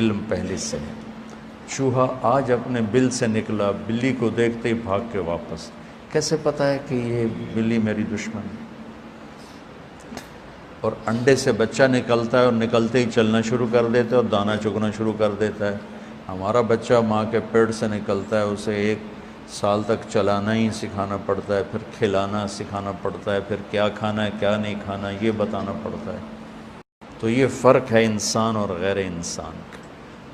علم پہلے سے ہے۔ چوہا آج اپنے بل سے نکلا، بلی کو دیکھتے ہی بھاگ کے واپس، کیسے پتہ ہے کہ یہ بلی میری دشمن ہے؟ اور انڈے سے بچہ نکلتا ہے اور نکلتے ہی چلنا شروع کر دیتا ہے اور دانہ چگنا شروع کر دیتا ہے۔ ہمارا بچہ ماں کے پیٹ سے نکلتا ہے، اسے 1 سال تک چلانا ہی سکھانا پڑتا ہے، پھر کھلانا سکھانا پڑتا ہے، پھر کیا کھانا ہے کیا نہیں کھانا یہ بتانا پڑتا ہے۔ تو یہ فرق ہے انسان اور غیر انسان کا۔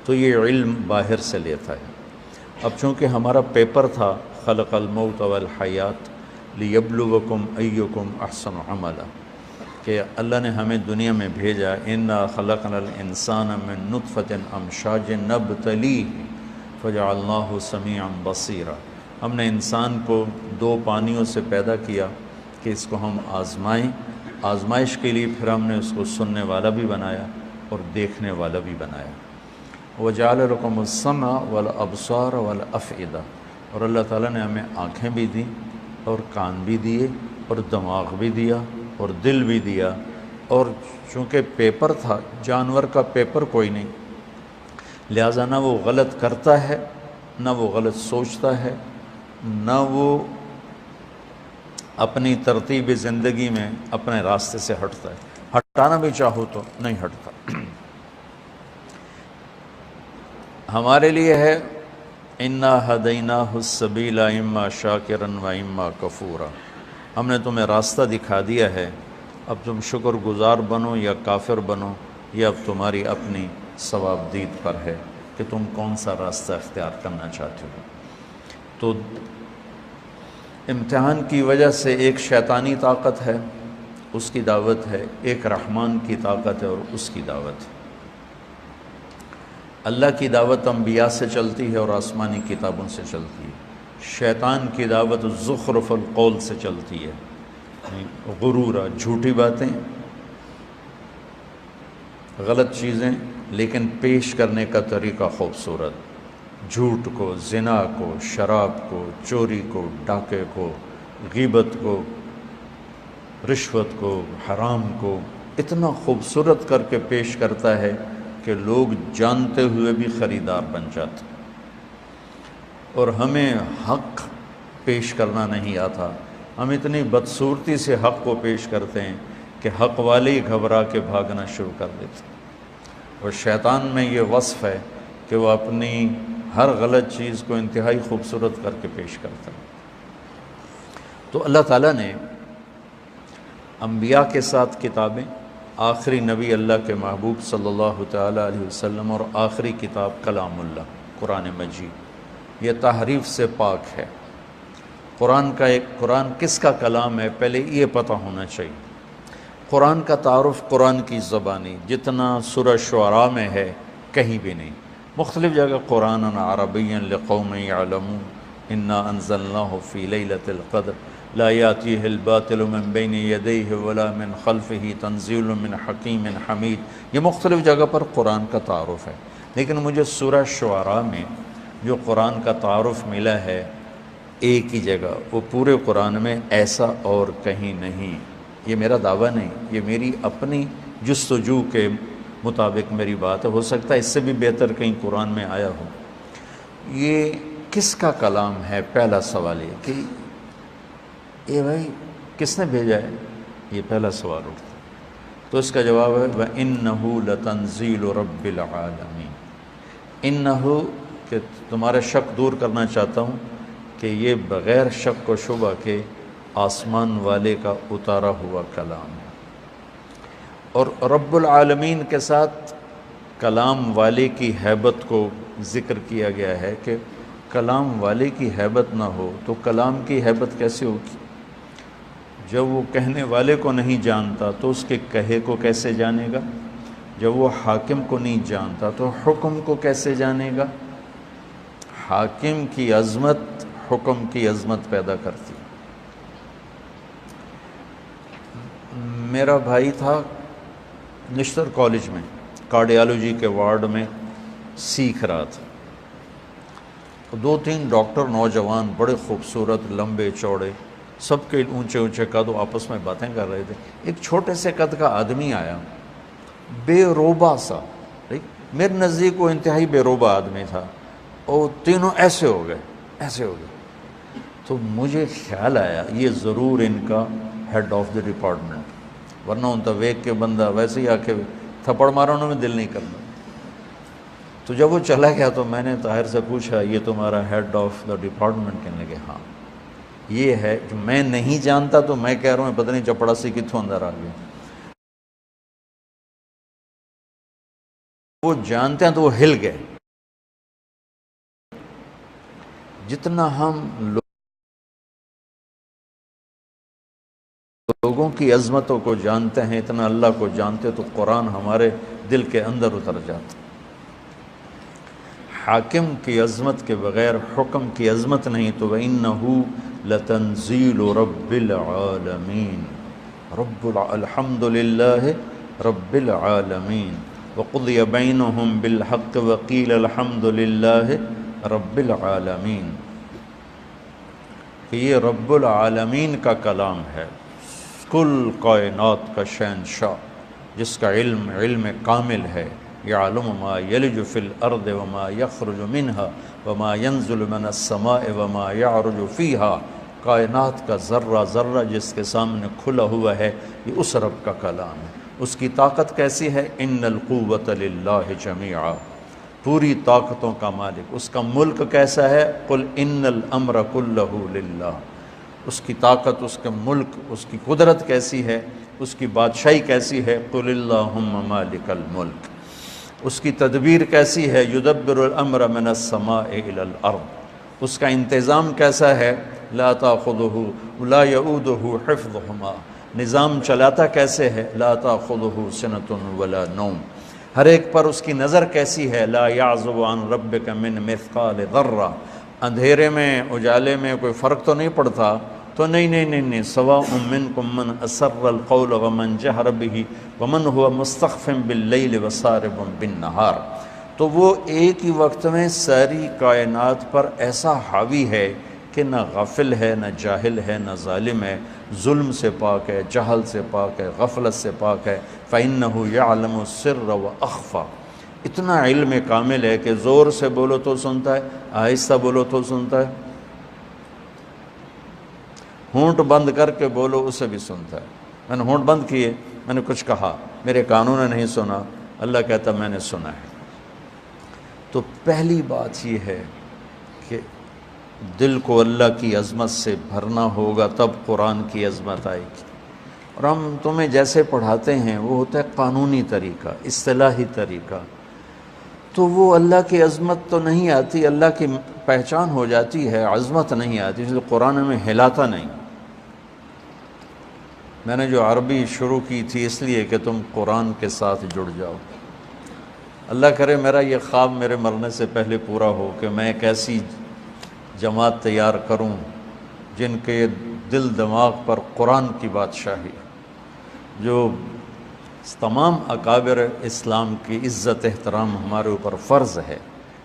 تو یہ علم باہر سے لیتا ہے۔ اب چونکہ ہمارا پیپر تھا خلق الموت والحیات لیبلوکم ایکم احسن عملا، کہ اللہ نے ہمیں دنیا میں بھیجا، انا خلقنا الانسان من نطفۃ امشاج نبتلیہ فجعلناہ سمیعا بصیرا۔ ہم نے انسان کو 2 پانیوں سے پیدا کیا کہ اس کو ہم آزمائیں، آزمائش کے لیے پھر ہم نے اس کو سننے والا بھی بنایا اور دیکھنے والا بھی بنایا۔ وجعل لکم السمع والابصار والافئدہ، اور اللہ تعالیٰ نے ہمیں آنکھیں بھی دیں اور کان بھی دیے اور دماغ بھی دیا اور دل بھی دیا۔ اور چونکہ پیپر تھا، جانور کا پیپر کوئی نہیں، لہٰذا نہ وہ غلط کرتا ہے، نہ وہ غلط سوچتا ہے، نہ وہ اپنی ترتیب زندگی میں اپنے راستے سے ہٹتا ہے، ہٹانا بھی چاہو تو نہیں ہٹتا۔ ہمارے لیے ہے انا ہدیناہ السبیل اما شاکرا و اما کفورا، ہم نے تمہیں راستہ دکھا دیا ہے، اب تم شکر گزار بنو یا کافر بنو، یہ اب تمہاری اپنی ثواب دید پر ہے کہ تم کون سا راستہ اختیار کرنا چاہتے ہو۔ تو امتحان کی وجہ سے ایک شیطانی طاقت ہے، اس کی دعوت ہے، ایک رحمان کی طاقت ہے اور اس کی دعوت ہے۔ اللہ کی دعوت انبیاء سے چلتی ہے اور آسمانی کتابوں سے چلتی ہے، شیطان کی دعوت زخرف القول سے چلتی ہے، غرورا، جھوٹی باتیں، غلط چیزیں لیکن پیش کرنے کا طریقہ خوبصورت، جھوٹ کو، زنا کو، شراب کو، چوری کو، ڈاکے کو، غیبت کو، رشوت کو، حرام کو اتنا خوبصورت کر کے پیش کرتا ہے کہ لوگ جانتے ہوئے بھی خریدار بن جاتے۔ اور ہمیں حق پیش کرنا نہیں آتا، ہم اتنی بدصورتی سے حق کو پیش کرتے ہیں کہ حق والے ہی گھبرا کے بھاگنا شروع کر دیتے ہیں۔ اور شیطان میں یہ وصف ہے کہ وہ اپنی ہر غلط چیز کو انتہائی خوبصورت کر کے پیش کرتا ہے۔ تو اللہ تعالیٰ نے انبیاء کے ساتھ کتابیں، آخری نبی اللہ کے محبوب صلی اللہ تعالیٰ علیہ وسلم، اور آخری کتاب کلام اللہ قرآن مجید، یہ تحریف سے پاک ہے۔ قرآن کس کا کلام ہے پہلے یہ پتہ ہونا چاہیے۔ قرآن کا تعارف قرآن کی زبانی جتنا سورہ شعراء میں ہے کہیں بھی نہیں، مختلف جگہ قرآن عربیا لقوم یعلمون انا انزلناہ فی لیلۃ القدر لا یاتیہ الباطل من بین یدیہ ولا من خلفہ تنزیل من حکیم حمید، یہ مختلف جگہ پر قرآن کا تعارف ہے۔ لیکن مجھے سورہ شعراء میں جو قرآن کا تعارف ملا ہے ایک ہی جگہ، وہ پورے قرآن میں ایسا اور کہیں نہیں۔ یہ میرا دعویٰ نہیں، یہ میری اپنی جستجو کے مطابق میری بات ہے، ہو سکتا ہے اس سے بھی بہتر کہیں قرآن میں آیا ہو۔ یہ کس کا کلام ہے؟ پہلا سوال یہ کہ اے بھائی کس نے بھیجا ہے، یہ پہلا سوال اٹھتا ہے۔ تو اس کا جواب ہے وَإِنَّهُ لَتَنزِيلُ رَبِّ الْعَالَمِينَ۔ انہو کہ تمہارا شک دور کرنا چاہتا ہوں کہ یہ بغیر شک و شبہ کے آسمان والے کا اتارا ہوا کلام ہے۔ اور رب العالمین کے ساتھ کلام والے کی ہیبت کو ذکر کیا گیا ہے کہ کلام والے کی ہیبت نہ ہو تو کلام کی ہیبت کیسے ہوگی؟ جب وہ کہنے والے کو نہیں جانتا تو اس کے کہے کو کیسے جانے گا؟ جب وہ حاکم کو نہیں جانتا تو حکم کو کیسے جانے گا؟ حاکم کی عظمت حکم کی عظمت پیدا کرتی۔ میرا بھائی تھا نشتر کالج میں کارڈیالوجی کے وارڈ میں سیکھ رہا تھا، 2-3 ڈاکٹر نوجوان بڑے خوبصورت لمبے چوڑے سب کے اونچے اونچے قد آپس میں باتیں کر رہے تھے۔ ایک چھوٹے سے قد کا آدمی آیا، بے روبا سا، میرے نزدیک وہ انتہائی بے روبہ آدمی تھا، اور تینوں ایسے ہو گئے، ایسے ہو گئے۔ تو مجھے خیال آیا یہ ضرور ان کا ہیڈ آف دی ڈپارٹمنٹ، ورنہ ان تو ویک کے بندہ ویسے ہی آ کے تھپڑ مارا انہوں نے دل نہیں کرنا۔ تو جب وہ چلا گیا تو میں نے طاہر سے پوچھا یہ تمہارا ہیڈ آف دا ڈپارٹمنٹ؟ کہنے لگے ہاں۔ یہ ہے جو میں نہیں جانتا، تو میں کہہ رہا ہوں پتہ نہیں چپڑا سی کتوں اندر آ گیا۔ وہ جانتے ہیں تو وہ ہل گئے۔ جتنا ہم لوگوں کی عظمتوں کو جانتے ہیں اتنا اللہ کو جانتے تو قرآن ہمارے دل کے اندر اتر جاتا۔ حاکم کی عظمت کے بغیر حکم کی عظمت نہیں، تو وَإِنَّهُ لَتَنزِيلُ رَبِّ الْعَالَمِينَ الحمد للہ رب العالمین وَقُضِيَ بَيْنُهُمْ بِالْحَقِّ وَقِيلَ الْحَمْدُ لِلَّهِ رَبِّ الْعَالَمِينَ، کہ یہ رب العالمین کا کلام ہے، کل کائنات کا شہنشاہ، جس کا علم کامل ہے۔ یعلم ما یلج فی الارض وما یخرج منها وما ینزل من السماء وما یعرج فیها، کائنات کا ذرہ ذرہ جس کے سامنے کھلا ہوا ہے، یہ اس رب کا کلام ہے۔ اس کی طاقت کیسی ہے؟ ان القوۃ للہ جمیعا، پوری طاقتوں کا مالک۔ اس کا ملک کیسا ہے؟ قل ان الامر کلہ للہ، اس کی طاقت، اس کا ملک، اس کی قدرت کیسی ہے، اس کی بادشاہی کیسی ہے؟ قل اللہم مالک الملک۔ اس کی تدبیر کیسی ہے؟ یدبر الامر من السماء الی الارض، اس کا انتظام کیسا ہے؟ لا تاخذہ لا یؤودہ حفظہما، نظام چلاتا کیسے ہے؟ لا تاخذہ سنۃ ولا نوم، ہر ایک پر اس کی نظر کیسی ہے؟ لا یعزب عن ربک من مثقال ذرہ، اندھیرے میں اجالے میں کوئی فرق تو نہیں پڑتا؟ تو نہیں، سواء منکم من اسر القول ومن جہر بہ ومن هو مستخف باللیل وسارب بالنہار۔ تو وہ ایک ہی وقت میں ساری کائنات پر ایسا حاوی ہے کہ نہ غافل ہے، نہ جاہل ہے، نہ ظالم ہے، ظلم سے پاک ہے، جہل سے پاک ہے، غفلت سے پاک ہے۔ فَإِنَّهُ يَعْلَمُ السِّرَّ وَأَخْفَى، اتنا علم کامل ہے کہ زور سے بولو تو سنتا ہے، آہستہ بولو تو سنتا ہے، ہونٹ بند کر کے بولو اسے بھی سنتا ہے۔ میں نے ہونٹ بند کیے، میں نے کچھ کہا، میرے کانوں نے نہیں سنا، اللہ کہتا میں نے سنا ہے۔ تو پہلی بات یہ ہے کہ دل کو اللہ کی عظمت سے بھرنا ہوگا، تب قرآن کی عظمت آئے گی۔ اور ہم تمہیں جیسے پڑھاتے ہیں وہ ہوتا ہے قانونی طریقہ، اصطلاحی طریقہ، تو وہ اللہ کی عظمت تو نہیں آتی، اللہ کی پہچان ہو جاتی ہے، عظمت نہیں آتی، اس لیے قرآن میں ہلاتا نہیں۔ میں نے جو عربی شروع کی تھی اس لیے کہ تم قرآن کے ساتھ جڑ جاؤ۔ اللہ کرے میرا یہ خواب میرے مرنے سے پہلے پورا ہو کہ میں ایک ایسی جماعت تیار کروں جن کے دل دماغ پر قرآن کی بادشاہی، جو تمام اکابر اسلام کی عزت احترام ہمارے اوپر فرض ہے،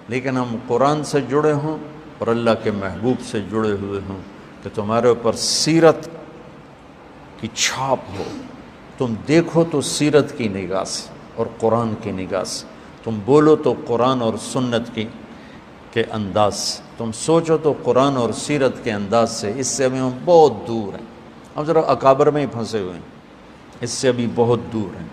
لیکن ہم قرآن سے جڑے ہوں اور اللہ کے محبوب سے جڑے ہوئے ہوں، کہ تمہارے اوپر سیرت کی چھاپ ہو، تم دیکھو تو سیرت کی نگاہ سے اور قرآن کی نگاہ سے، تم بولو تو قرآن اور سنت کے انداز سے، تم سوچو تو قرآن اور سیرت کے انداز سے۔ اس سے ابھی ہم بہت دور ہیں، ہم ذرا اکابر میں ہی پھنسے ہوئے ہیں، اس سے ابھی بہت دور ہیں۔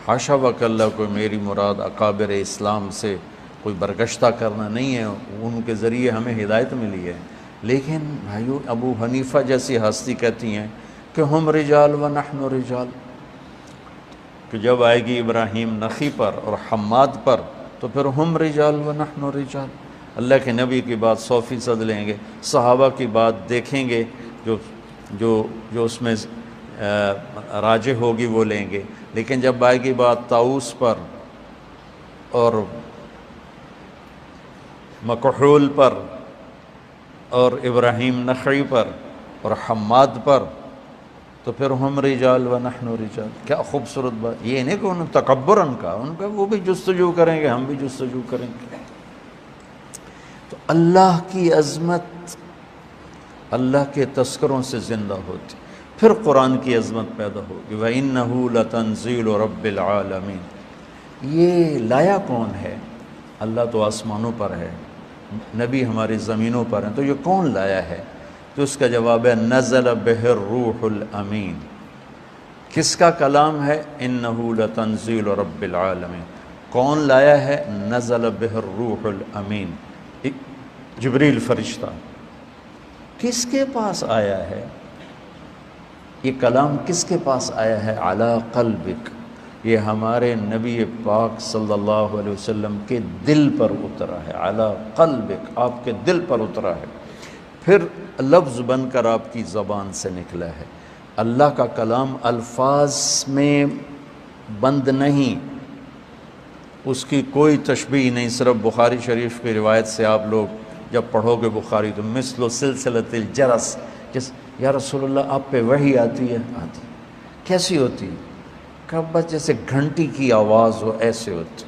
حاشا وکلا کوئی میری مراد اکابر اسلام سے کوئی برگشتہ کرنا نہیں ہے، ان کے ذریعے ہمیں ہدایت ملی ہے، لیکن بھائیو ابو حنیفہ جیسی ہستی کہتی ہیں کہ ہم رجال و نحن رجال، کہ جب آئے گی ابراہیم نخی پر اور حماد پر تو پھر ہم رجال و نحن رجال۔ اللہ کے نبی کی بات 100% لیں گے، صحابہ کی بات دیکھیں گے، جو اس میں راجح ہوگی وہ لیں گے، لیکن جب آئے گی بات طاؤس پر اور مکحول پر اور ابراہیم نخعی پر اور حماد پر تو پھر ہم رجال و نحن رجال۔ کیا خوبصورت بات، یہ نہیں کہ انہوں تکبراً کا، ان کا وہ بھی جستجو کریں گے، ہم بھی جستجو کریں گے۔ تو اللہ کی عظمت اللہ کے تذکروں سے زندہ ہوتی، پھر قرآن کی عظمت پیدا ہوگی۔ وَإِنَّهُ لَتَنزِيلُ رَبِّ الْعَالَمِينَ۔ یہ لایا کون ہے؟ اللہ تو آسمانوں پر ہے، نبی ہماری زمینوں پر ہیں، تو یہ کون لایا ہے؟ تو اس کا جواب ہے نزل بہ الروح الامین۔ کس کا کلام ہے؟ انہ لتنزیل رب العالمین۔ کون لایا ہے؟ نزل بہ الروح الامین، جبریل فرشتہ۔ کس کے پاس آیا ہے یہ کلام؟ کس کے پاس آیا ہے؟ علی قلبک، یہ ہمارے نبی پاک صلی اللہ علیہ وسلم کے دل پر اترا ہے۔ علی قلبک، آپ کے دل پر اترا ہے، پھر لفظ بن کر آپ کی زبان سے نکلا ہے۔ اللہ کا کلام الفاظ میں بند نہیں، اس کی کوئی تشبیہ نہیں۔ صرف بخاری شریف کی روایت سے آپ لوگ جب پڑھو گے بخاری تو مثل سلسلۃ الجرس، یا رسول اللہ آپ پہ وحی آتی ہے؟ آتی۔ کیسی ہوتی؟ کہ بس جیسے گھنٹی کی آواز ہو، ایسے ہوتی،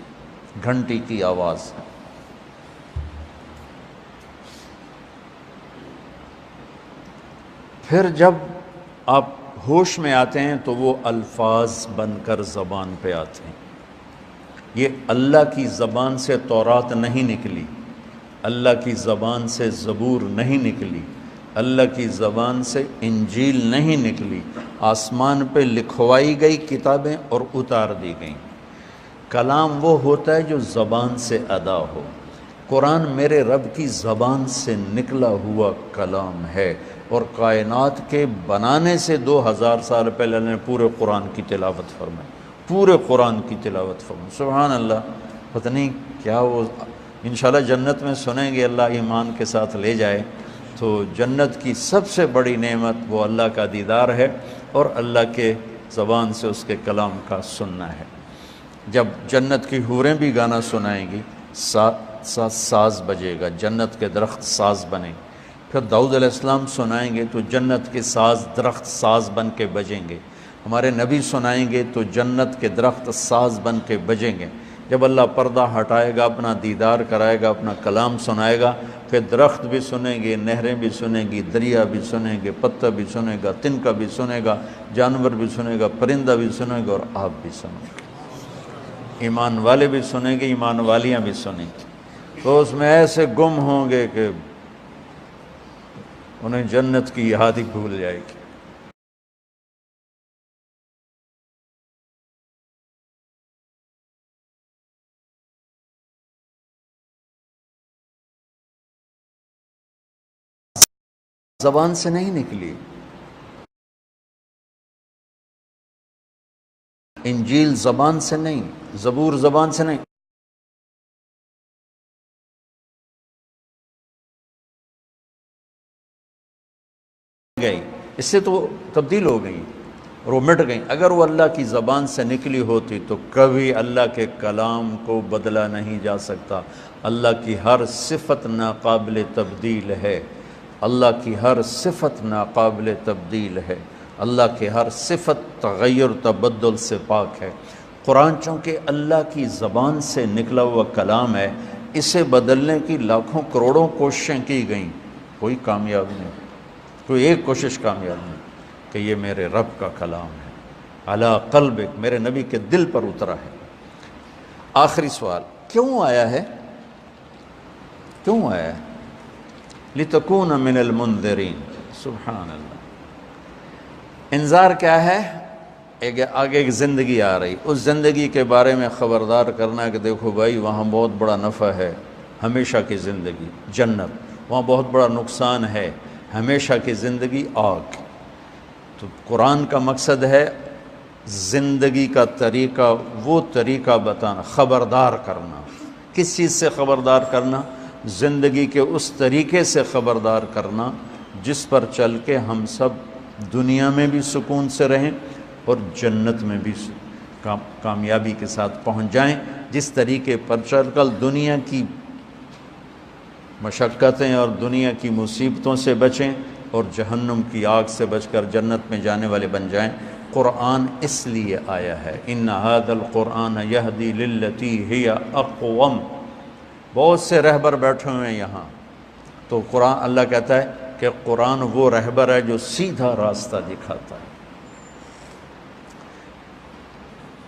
گھنٹی کی آواز۔ پھر جب آپ ہوش میں آتے ہیں تو وہ الفاظ بن کر زبان پہ آتے ہیں۔ یہ اللہ کی زبان سے تورات نہیں نکلی، اللہ کی زبان سے زبور نہیں نکلی، اللہ کی زبان سے انجیل نہیں نکلی، آسمان پہ لکھوائی گئی کتابیں اور اتار دی گئیں۔ کلام وہ ہوتا ہے جو زبان سے ادا ہو۔ قرآن میرے رب کی زبان سے نکلا ہوا کلام ہے، اور کائنات کے بنانے سے 2000 سال پہلے اللہ نے پورے قرآن کی تلاوت فرمائی، پورے قرآن کی تلاوت فرمائی۔ سبحان اللہ۔ پتہ نہیں کیا وہ انشاءاللہ جنت میں سنیں گے، اللہ ایمان کے ساتھ لے جائے تو جنت کی سب سے بڑی نعمت وہ اللہ کا دیدار ہے اور اللہ کے زبان سے اس کے کلام کا سننا ہے۔ جب جنت کی حوریں بھی گانا سنائیں گی، ساز بجے گا، جنت کے درخت ساز بنے۔ پھر داؤد علیہ السلام سنائیں گے تو جنت کے ساز درخت ساز بن کے بجیں گے۔ ہمارے نبی سنائیں گے تو جنت کے درخت ساز بن کے بجیں گے۔ جب اللہ پردہ ہٹائے گا، اپنا دیدار کرائے گا، اپنا کلام سنائے گا، پھر درخت بھی سنیں گے، نہریں بھی سنیں گی، دریا بھی سنیں گے، پتہ بھی سنے گا، تنکا بھی سنے گا، جانور بھی سنے گا، پرندہ بھی سنے گا، اور آپ بھی سنیں گے۔ ایمان والے بھی سنیں گے، ایمان والیاں بھی سنیں گی۔ تو اس میں ایسے گم ہوں گے کہ انہیں جنت کی یاد ہی بھول جائے گی۔ زبان سے نہیں نکلی، انجیل زبان سے نہیں، زبور زبان سے نہیں، گئی، اس سے تو تبدیل ہو گئی اور وہ مٹ گئی۔ اگر وہ اللہ کی زبان سے نکلی ہوتی تو کبھی اللہ کے کلام کو بدلا نہیں جا سکتا۔ اللہ کی ہر صفت ناقابل تبدیل ہے، اللہ کی ہر صفت ناقابل تبدیل ہے، اللہ کی ہر صفت تغیر تبدل سے پاک ہے۔ قرآن چونکہ اللہ کی زبان سے نکلا ہوا کلام ہے، اسے بدلنے کی لاکھوں کروڑوں کوششیں کی گئیں، کوئی کامیاب نہیں، کوئی ایک کوشش کامیاب نہیں کہ یہ میرے رب کا کلام ہے، علی قلبک، میرے نبی کے دل پر اترا ہے۔ آخری سوال، کیوں آیا ہے؟ کیوں آیا ہے؟ لِتَكُونَ مِنَ الْمُنذِرِينَ۔ سبحان اللہ۔ انذار کیا ہے؟ آگے ایک زندگی آ رہی، اس زندگی کے بارے میں خبردار کرنا کہ دیکھو بھائی وہاں بہت بڑا نفع ہے، ہمیشہ کی زندگی جنت، وہاں بہت بڑا نقصان ہے، ہمیشہ کی زندگی آگ۔ تو قرآن کا مقصد ہے زندگی کا طریقہ، وہ طریقہ بتانا، خبردار کرنا۔ کس چیز سے خبردار کرنا؟ زندگی کے اس طریقے سے خبردار کرنا جس پر چل کے ہم سب دنیا میں بھی سکون سے رہیں اور جنت میں بھی کامیابی کے ساتھ پہنچ جائیں۔ جس طریقے پر چل کر دنیا کی مشقتیں اور دنیا کی مصیبتوں سے بچیں اور جہنم کی آگ سے بچ کر جنت میں جانے والے بن جائیں۔ قرآن اس لیے آیا ہے، ان ھذا القرآن یہدی للتی ہی اقوم۔ بہت سے رہبر بیٹھے ہوئے ہیں یہاں، تو قرآن، اللہ کہتا ہے کہ قرآن وہ رہبر ہے جو سیدھا راستہ دکھاتا ہے۔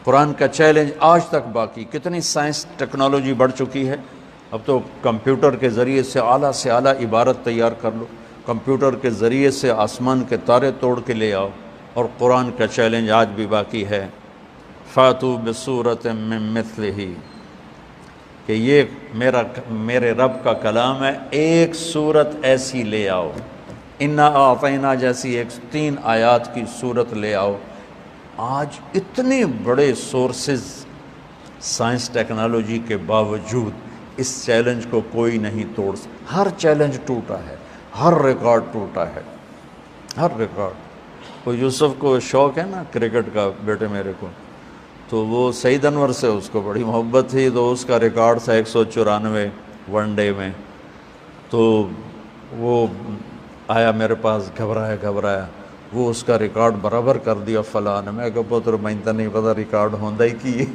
قرآن کا چیلنج آج تک باقی. کتنی سائنس ٹیکنالوجی بڑھ چکی ہے. اب تو کمپیوٹر کے ذریعے سے اعلیٰ عبارت تیار کر لو، کمپیوٹر کے ذریعے سے آسمان کے تارے توڑ کے لے آؤ. اور قرآن کا چیلنج آج بھی باقی ہے. فاتو بصورت من مثلہ، کہ یہ میرے رب کا کلام ہے، ایک صورت ایسی لے آؤ. انا اعطینا جیسی 3 آیات کی صورت لے آؤ. آج اتنے بڑے سورسز سائنس ٹیکنالوجی کے باوجود اس چیلنج کو کوئی نہیں توڑ سکتا. ہر چیلنج ٹوٹا ہے، ہر ریکارڈ ٹوٹا ہے، ہر ریکارڈ. وہ یوسف کو شوق ہے نا کرکٹ کا، بیٹے میرے کو، تو وہ سعید انور سے اس کو بڑی محبت تھی. تو اس کا ریکارڈ تھا 194 ون ڈے میں. تو وہ آیا میرے پاس گھبرایا، وہ اس کا ریکارڈ برابر کر دیا فلاں نے. میں کہا پتر میں تو نہیں پتا ریکارڈ ہوندہ ہی کی.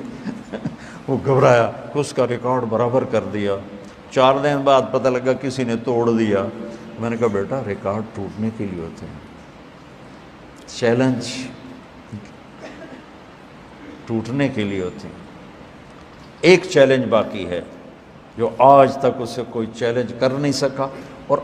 وہ گھبرایا، اس کا ریکارڈ برابر کر دیا. 4 دن بعد پتہ لگا کسی نے توڑ دیا. میں نے کہا بیٹا ریکارڈ ٹوٹنے کے لیے ہوتے ہیں، چیلنج ٹوٹنے کے لیے ہوتے ہیں. ایک چیلنج باقی ہے جو آج تک اسے کوئی چیلنج کر نہیں سکا. اور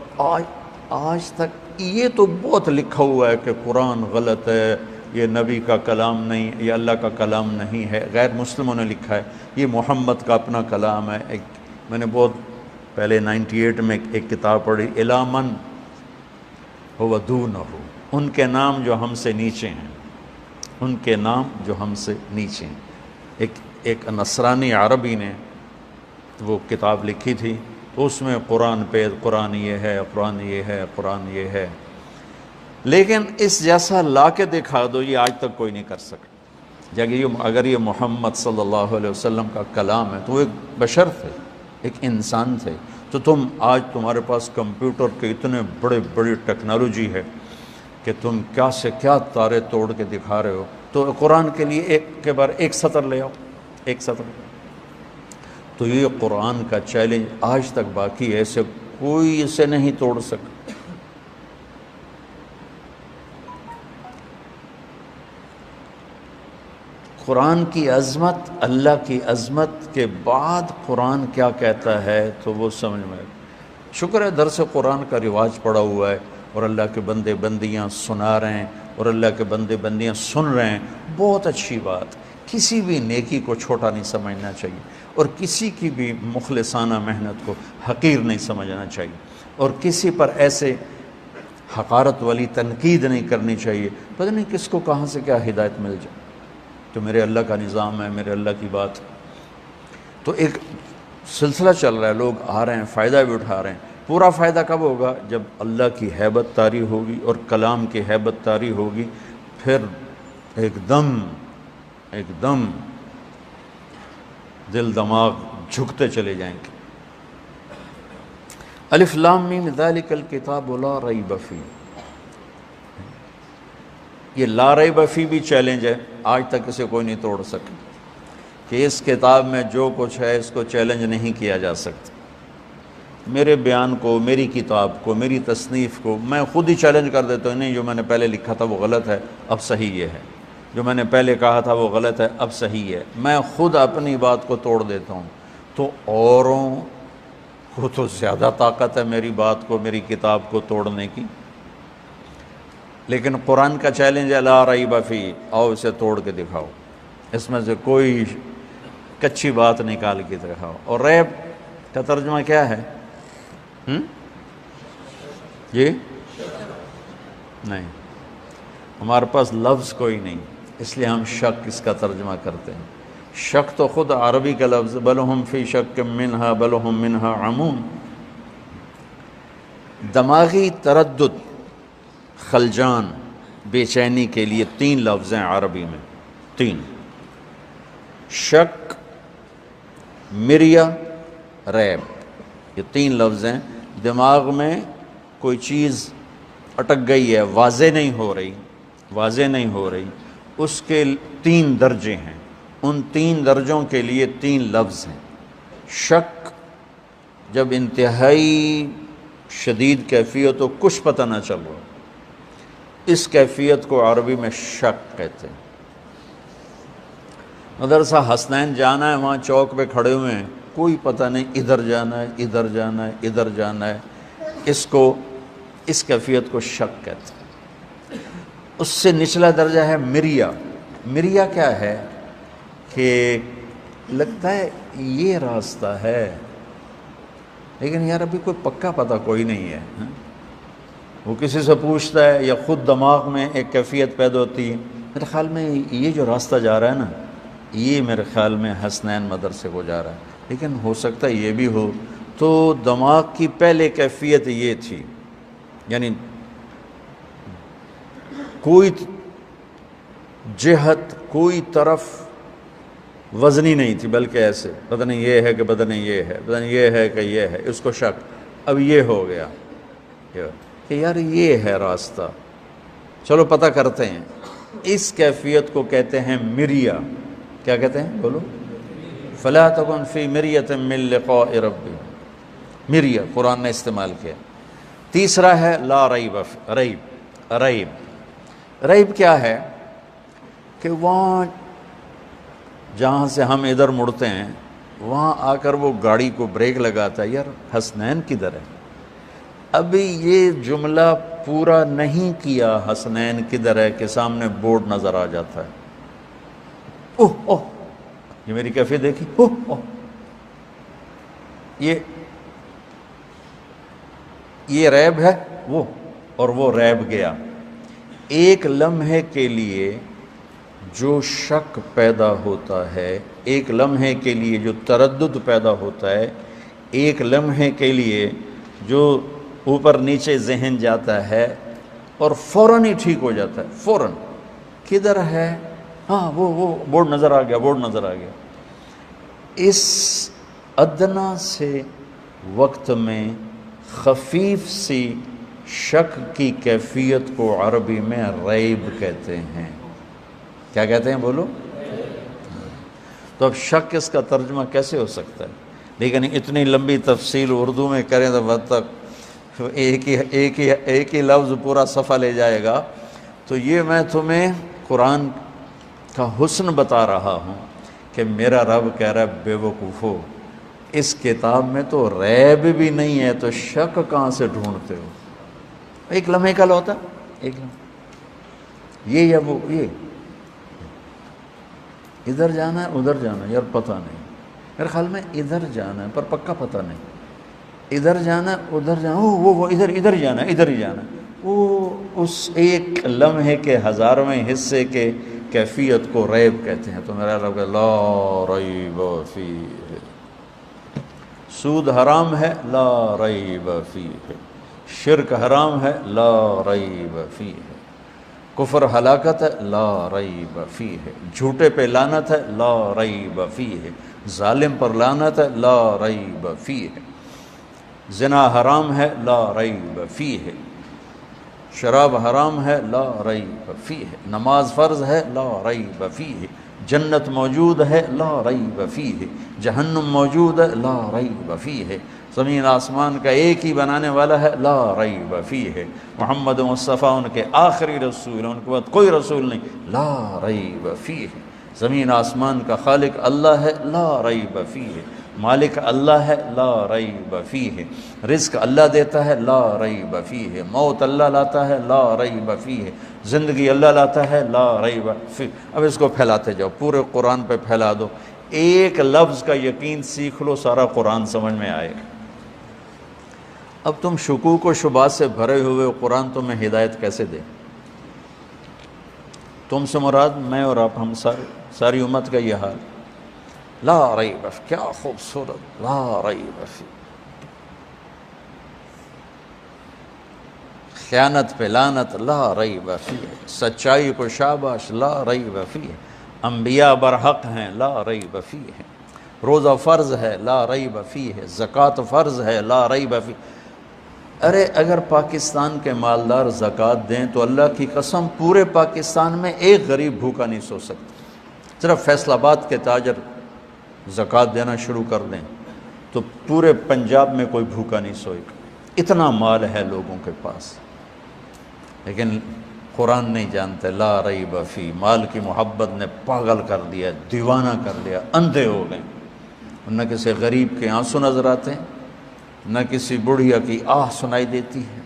آج تک یہ تو بہت لکھا ہوا ہے کہ قرآن غلط ہے، یہ نبی کا کلام نہیں، یہ اللہ کا کلام نہیں ہے. غیر مسلموں نے لکھا ہے یہ محمد کا اپنا کلام ہے. میں نے بہت پہلے 98 میں ایک کتاب پڑھی، الی من هو دونہ، ان کے نام جو ہم سے نیچے ہیں، ان کے نام جو ہم سے نیچے ہیں. ایک نصرانی عربی نے وہ کتاب لکھی تھی، تو اس میں قرآن پہ قرآن یہ ہے، قرآن یہ ہے، قرآن یہ ہے. لیکن اس جیسا لا کے دکھا دو یہ آج تک کوئی نہیں کر سکا. اگر یہ محمد صلی اللہ علیہ وسلم کا کلام ہے تو وہ ایک بشر تھے، ایک انسان تھے. تو آج تمہارے پاس کمپیوٹر کے اتنے بڑی ٹیکنالوجی ہے کہ تم کیا سے کیا تارے توڑ کے دکھا رہے ہو. تو قرآن کے لیے ایک کے بار ایک سطر لے آؤ، ایک سطر. تو یہ قرآن کا چیلنج آج تک باقی ہے، اسے کوئی اسے نہیں توڑ سکا. قرآن کی عظمت، اللہ کی عظمت کے بعد قرآن کیا کہتا ہے تو وہ سمجھ میں. شکر ہے درس قرآن کا رواج پڑا ہوا ہے، اور اللہ کے بندے بندیاں سنا رہے ہیں، اور اللہ کے بندے بندیاں سن رہے ہیں. بہت اچھی بات. کسی بھی نیکی کو چھوٹا نہیں سمجھنا چاہیے، اور کسی کی بھی مخلصانہ محنت کو حقیر نہیں سمجھنا چاہیے، اور کسی پر ایسے حقارت والی تنقید نہیں کرنی چاہیے. پتہ نہیں کس کو کہاں سے کیا ہدایت مل جائے. تو میرے اللہ کا نظام ہے، میرے اللہ کی بات. تو ایک سلسلہ چل رہا ہے، لوگ آ رہے ہیں، فائدہ بھی اٹھا رہے ہیں. پورا فائدہ کب ہوگا؟ جب اللہ کی ہیبت طاری ہوگی اور کلام کی ہیبت طاری ہوگی. پھر ایک دم دل دماغ جھکتے چلے جائیں گے. الف لام میم ذالک الکتاب لا ریب فیہ. یہ لا ریب فیہ بھی چیلنج ہے، آج تک اسے کوئی نہیں توڑ سکا کہ اس کتاب میں جو کچھ ہے اس کو چیلنج نہیں کیا جا سکتا. میرے بیان کو، میری کتاب کو، میری تصنیف کو میں خود ہی چیلنج کر دیتا ہوں. نہیں، جو میں نے پہلے لکھا تھا وہ غلط ہے، اب صحیح یہ ہے. جو میں نے پہلے کہا تھا وہ غلط ہے، اب صحیح ہے. میں خود اپنی بات کو توڑ دیتا ہوں. تو اوروں کو تو زیادہ طاقت ہے میری بات کو، میری کتاب کو توڑنے کی. لیکن قرآن کا چیلنج ہے لا ریب فیہ، آؤ اسے توڑ کے دکھاؤ، اس میں سے کوئی کچی بات نکال کے دکھاؤ. اور ریب کا ترجمہ کیا ہے؟ یہ نہیں، ہمارے پاس لفظ کوئی نہیں، اس لیے ہم شک اس کا ترجمہ کرتے ہیں. شک تو خود عربی کا لفظ، بل ہم فی شک منہا بل ہم منہا عمون. دماغی تردد، خلجان، بے چینی کے لیے 3 لفظ ہیں عربی میں. 3: شک، مریہ، ریب. یہ 3 لفظ ہیں. دماغ میں کوئی چیز اٹک گئی ہے، واضح نہیں ہو رہی، اس کے 3 درجے ہیں. ان 3 درجوں کے لیے 3 لفظ ہیں. شک جب انتہائی شدید کیفیت ہو، کچھ پتہ نہ چل رہا، اس کیفیت کو عربی میں شک کہتے ہیں. مدرسہ حسنین جانا ہے، وہاں چوک پہ کھڑے ہوئے ہیں، کوئی پتہ نہیں ادھر جانا ہے ادھر جانا ہے ادھر جانا ہے، اس کیفیت کو شک کہتے ہیں۔ اس سے نچلا درجہ ہے مریا۔ مریا کیا ہے کہ لگتا ہے یہ راستہ ہے لیکن یار ابھی کوئی پکا پتہ کوئی نہیں ہے۔ وہ کسی سے پوچھتا ہے یا خود دماغ میں ایک کیفیت پیدا ہوتی ہے، میرے خیال میں یہ جو راستہ جا رہا ہے نا، یہ میرے خیال میں حسنین مدرسے کو جا رہا ہے، لیکن ہو سکتا ہے یہ بھی ہو۔ تو دماغ کی پہلے کیفیت یہ تھی، یعنی کوئی جہت کوئی طرف وزنی نہیں تھی، بلکہ ایسے پتہ نہیں یہ ہے کہ پتہ نہیں یہ ہے، پتہ نہیں یہ ہے کہ یہ ہے، اس کو شک۔ اب یہ ہو گیا کہ یار یہ ہے راستہ، چلو پتہ کرتے ہیں۔ اس کیفیت کو کہتے ہیں مریا۔ کیا کہتے ہیں بولو؟ فلا تکن فی مریۃ من لقاء ربی، مریا قرآن نے استعمال کیا۔ تیسرا ہے لا ریب، ریب کیا ہے کہ وہاں جہاں سے ہم ادھر مڑتے ہیں وہاں آ کر وہ گاڑی کو بریک لگاتا ہے، یار حسنین کدھر ہے؟ ابھی یہ جملہ پورا نہیں کیا حسنین کدھر ہے کہ سامنے بورڈ نظر آ جاتا ہے، اوہ اوہ یہ میری کیفیت دیکھی، اوہ اوہ یہ ریب ہے وہ، اور وہ ریب گیا۔ ایک لمحے کے لیے جو شک پیدا ہوتا ہے، ایک لمحے کے لیے جو تردد پیدا ہوتا ہے، ایک لمحے کے لیے جو اوپر نیچے ذہن جاتا ہے اور فوراً ہی ٹھیک ہو جاتا ہے، فوراً کدھر ہے، ہاں وہ بورڈ نظر آ گیا، بورڈ نظر آ گیا۔ اس ادنا سے وقت میں خفیف سی شک کی کیفیت کو عربی میں ریب کہتے ہیں۔ کیا کہتے ہیں بولو؟ تو اب شک اس کا ترجمہ کیسے ہو سکتا ہے؟ لیکن اتنی لمبی تفصیل اردو میں کریں تو وقت تک ایک ہی لفظ پورا صفحہ لے جائے گا۔ تو یہ میں تمہیں قرآن کا حسن بتا رہا ہوں کہ میرا رب کہہ رہا ہے بے وقوفو، اس کتاب میں تو ریب بھی نہیں ہے، تو شک کہاں سے ڈھونڈتے ہو؟ ایک لمحے کا ہوتا، ایک لمحے یہ یا وہ، یہ ادھر جانا ہے ادھر جانا ہے، یار پتہ نہیں، میرے خیال میں ادھر جانا ہے پر پکا پتہ نہیں، ادھر جانا ہے ادھر جانا، وہ ادھر ہی جانا ہے، ادھر ہی جانا ہے۔ وہ اس ایک لمحے کے ہزارویں حصے کے کیفیت کو ریب کہتے ہیں۔ تو میرا رب لا ریب فیہ، سود حرام ہے لا ریب فیہ، شرک حرام ہے لا ریب فیہ، کفر ہلاکت ہے لا ریب فیہ، جھوٹے پہ لعنت ہے لا ریب فیہ، ظالم پر لعنت ہے لا ریب فیہ، زنا حرام ہے لا ریب فیہ، شراب حرام ہے لا ریب فیہ، نماز فرض ہے لا ریب فیہ، جنت موجود ہے لا ریب فیہ، جہنم موجود ہے لا ریب فیہ، زمین آسمان کا ایک ہی بنانے والا ہے لا ریب فیہ، محمد مصطفیٰ ان کے آخری رسول، ان کے بعد کوئی رسول نہیں، لا ریب فیہ، زمین آسمان کا خالق اللہ ہے لا ریب فیہ، مالک اللہ ہے لا ریب فیہ، رزق اللہ دیتا ہے لا ریب فیہ، موت اللہ لاتا ہے لا ریب فیہ، زندگی اللہ لاتا ہے لا ریب فیہ۔ اب اس کو پھیلاتے جاؤ، پورے قرآن پہ پھیلا دو، ایک لفظ کا یقین سیکھ لو، سارا قرآن سمجھ میں آئے گا۔ اب تم شکوک و شبہات سے بھرے ہوئے قرآن تمہیں ہدایت کیسے دے؟ تم سے مراد میں اور آپ، ہم ساری امت کا یہ حال، لا ریب، کیا خوبصورت، لا ریب فیہ، خیانت پہ لعنت لا ریب فیہ، سچائی کو شاباش لا ریب فیہ، انبیاء برحق ہیں لا ریب فیہ، روزہ فرض ہے لا ریب فیہ، زکوٰۃ فرض ہے لا ریب فیہ۔ ارے اگر پاکستان کے مالدار زکوٰۃ دیں تو اللہ کی قسم پورے پاکستان میں ایک غریب بھوکا نہیں سو سکتا۔ صرف فیصل آباد کے تاجر زکوٰۃ دینا شروع کر دیں تو پورے پنجاب میں کوئی بھوکا نہیں سوئے گا، اتنا مال ہے لوگوں کے پاس۔ لیکن قرآن نہیں جانتے. لا ریب فی، مال کی محبت نے پاگل کر دیا، دیوانہ کر دیا، اندھے ہو گئے. نہ کسی غریب کے آنسو نظر آتے ہیں، نہ کسی بڑھیا کی آہ سنائی دیتی ہے،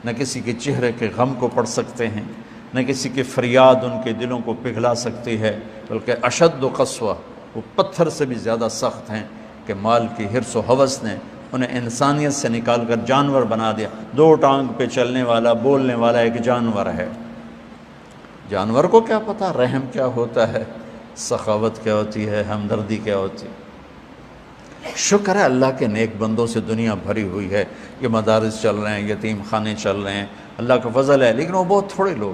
نہ کسی کے چہرے کے غم کو پڑھ سکتے ہیں، نہ کسی کی فریاد ان کے دلوں کو پگھلا سکتی ہے، بلکہ اشد و قسوہ، وہ پتھر سے بھی زیادہ سخت ہیں کہ مال کی حرص و ہوس نے انہیں انسانیت سے نکال کر جانور بنا دیا. 2 ٹانگ پہ چلنے والا، بولنے والا ایک جانور ہے. جانور کو کیا پتہ رحم کیا ہوتا ہے، سخاوت کیا ہوتی ہے، ہمدردی کیا ہوتی ہے. شکر ہے اللہ کے نیک بندوں سے دنیا بھری ہوئی ہے. یہ مدارس چل رہے ہیں، یتیم خانے چل رہے ہیں، اللہ کا فضل ہے. لیکن وہ بہت تھوڑے لوگ.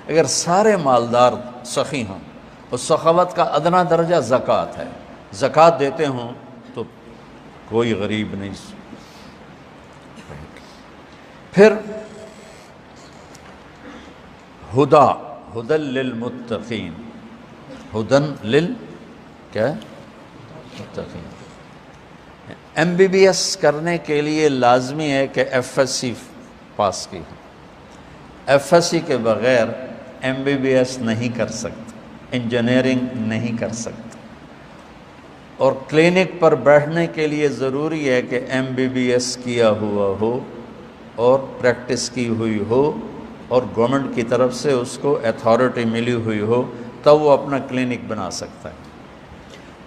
اگر سارے مالدار سخی ہوں، اور سخاوت کا ادنا درجہ زکوٰۃ ہے، زکوٰۃ دیتے ہوں تو کوئی غریب نہیں. پھر ہدی للمتقین، ہدن کیا متقین. MBBS کرنے کے لیے لازمی ہے کہ FSC پاس کی. FSC کے بغیر MBBS نہیں کر سکتے، انجینئرنگ نہیں کر سکتے. اور کلینک پر بیٹھنے کے لیے ضروری ہے کہ MBBS کیا ہوا ہو اور پریکٹس کی ہوئی ہو اور گورنمنٹ کی طرف سے اس کو اتھارٹی ملی ہوئی ہو، تب وہ اپنا کلینک بنا سکتا ہے.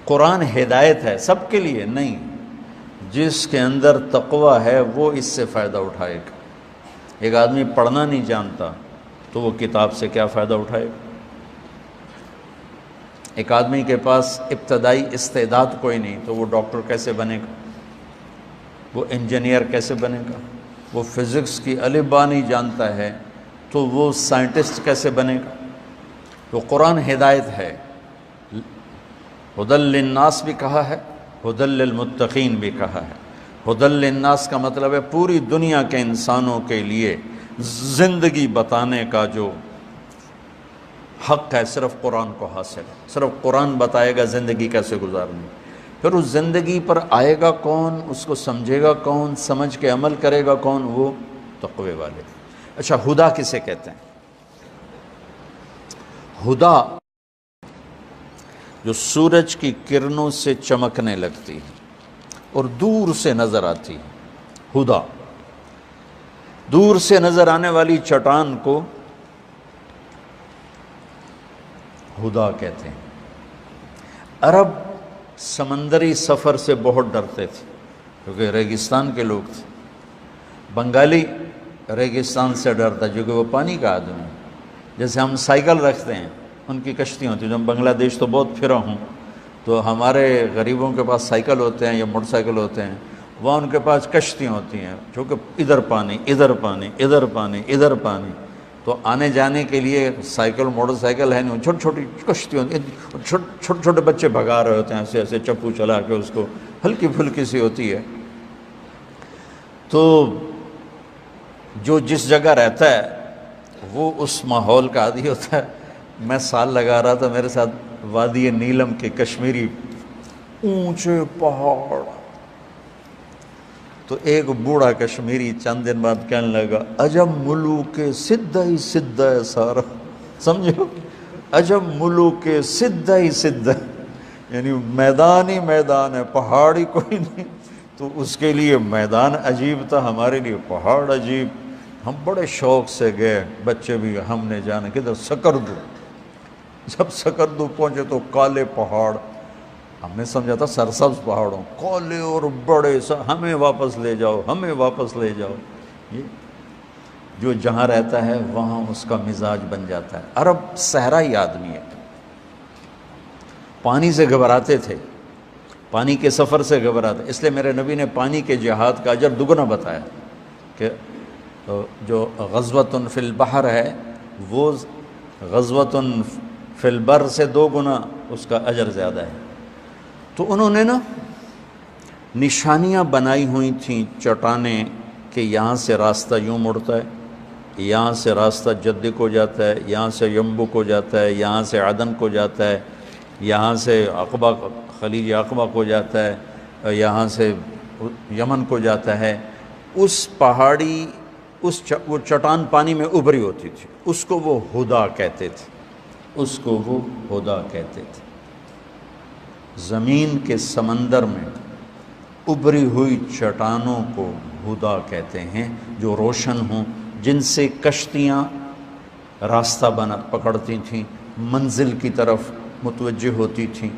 قرآن ہدایت ہے سب کے لیے نہیں. جس کے اندر تقوی ہے وہ اس سے فائدہ اٹھائے گا. ایک آدمی پڑھنا نہیں جانتا تو وہ کتاب سے کیا فائدہ اٹھائے گا؟ ایک آدمی کے پاس ابتدائی استعداد کوئی نہیں تو وہ ڈاکٹر کیسے بنے گا؟ وہ انجینئر کیسے بنے گا؟ وہ فزکس کی الف با نہیں جانتا ہے تو وہ سائنٹسٹ کیسے بنے گا؟ تو قرآن ہدایت ہے. ہدی للناس بھی کہا ہے، ہدی للمتقین بھی کہا ہے. ہدی للناس کا مطلب ہے پوری دنیا کے انسانوں کے لیے زندگی بتانے کا جو حق ہے صرف قرآن کو حاصل ہے. صرف قرآن بتائے گا زندگی کیسے گزارنی. پھر اس زندگی پر آئے گا کون، اس کو سمجھے گا کون، سمجھ کے عمل کرے گا کون؟ وہ تقوی والے. اچھا، ہدا کسے کہتے ہیں؟ ہدا جو سورج کی کرنوں سے چمکنے لگتی ہے اور دور سے نظر آتی ہے. ہدا، دور سے نظر آنے والی چٹان کو ہدا کہتے ہیں. عرب سمندری سفر سے بہت ڈرتے تھے کیونکہ ریگستان کے لوگ تھے. بنگالی ریگستان سے ڈرتا کیونکہ وہ پانی کا آدمی ہے. جیسے ہم سائیکل رکھتے ہیں، ان کی کشتیاں ہوتی ہیں. جب بنگلہ دیش تو بہت پھرا ہوں تو ہمارے غریبوں کے پاس سائیکل ہوتے ہیں یا موٹر سائیکل ہوتے ہیں، وہاں ان کے پاس کشتیاں ہوتی ہیں جو کہ ادھر پانی ادھر پانی ادھر پانی ادھر پانی. تو آنے جانے کے لیے سائیکل موٹر سائیکل ہے نہیں، چھوٹی چھوٹی کشتیاں ہوتی ہیں. چھوٹے چھوٹے بچے بھگا رہے ہوتے ہیں ایسے ایسے چپو چلا کے، اس کو ہلکی پھلکی سی ہوتی ہے. تو جو جس جگہ رہتا ہے وہ اس ماحول کا عادی ہوتا ہے. میں سال لگا رہا تھا میرے ساتھ وادی نیلم کے کشمیری اونچے پہاڑ. تو ایک بوڑھا کشمیری چند دن بعد کہنے لگا عجب ملوک سدھا ہی سدھا ہے سارا. سمجھو، عجب ملوک سدھا ہی سدھا، یعنی میدان ہی میدان ہے، پہاڑی کوئی نہیں. تو اس کے لیے میدان عجیب تھا، ہمارے لیے پہاڑ عجیب. ہم بڑے شوق سے گئے، بچے بھی. ہم نے جانا کدھر؟ سکردو. جب سکردو پہنچے تو کالے پہاڑ. ہم نے سمجھا تھا سرسبز پہاڑوں، کالے اور بڑے. ہمیں واپس لے جاؤ، ہمیں واپس لے جاؤ. یہ جو جہاں رہتا ہے وہاں اس کا مزاج بن جاتا ہے. عرب صحرائی آدمی ہے، پانی سے گھبراتے تھے، پانی کے سفر سے گھبراتے. اس لیے میرے نبی نے پانی کے جہاد کا اجر دگنا بتایا کہ جو غزوۃ فی البحر ہے وہ غزوۃ فی البر سے 2 گنا اس کا اجر زیادہ ہے. تو انہوں نے نا نشانیاں بنائی ہوئی تھیں چٹانیں کہ یہاں سے راستہ یوں مڑتا ہے، یہاں سے راستہ جدے کو جاتا ہے، یہاں سے ینبو کو جاتا ہے، یہاں سے عدن کو جاتا ہے، یہاں سے عقبہ خلیج عقبہ کو جاتا ہے، یہاں سے یمن کو جاتا ہے. اس پہاڑی وہ چٹان پانی میں ابری ہوتی تھی، اس کو وہ ہدا کہتے تھے، اس کو وہ ہدا کہتے تھے۔ زمین کے سمندر میں ابری ہوئی چٹانوں کو ہدا کہتے ہیں، جو روشن ہوں، جن سے کشتیاں راستہ پکڑتی تھیں، منزل کی طرف متوجہ ہوتی تھیں۔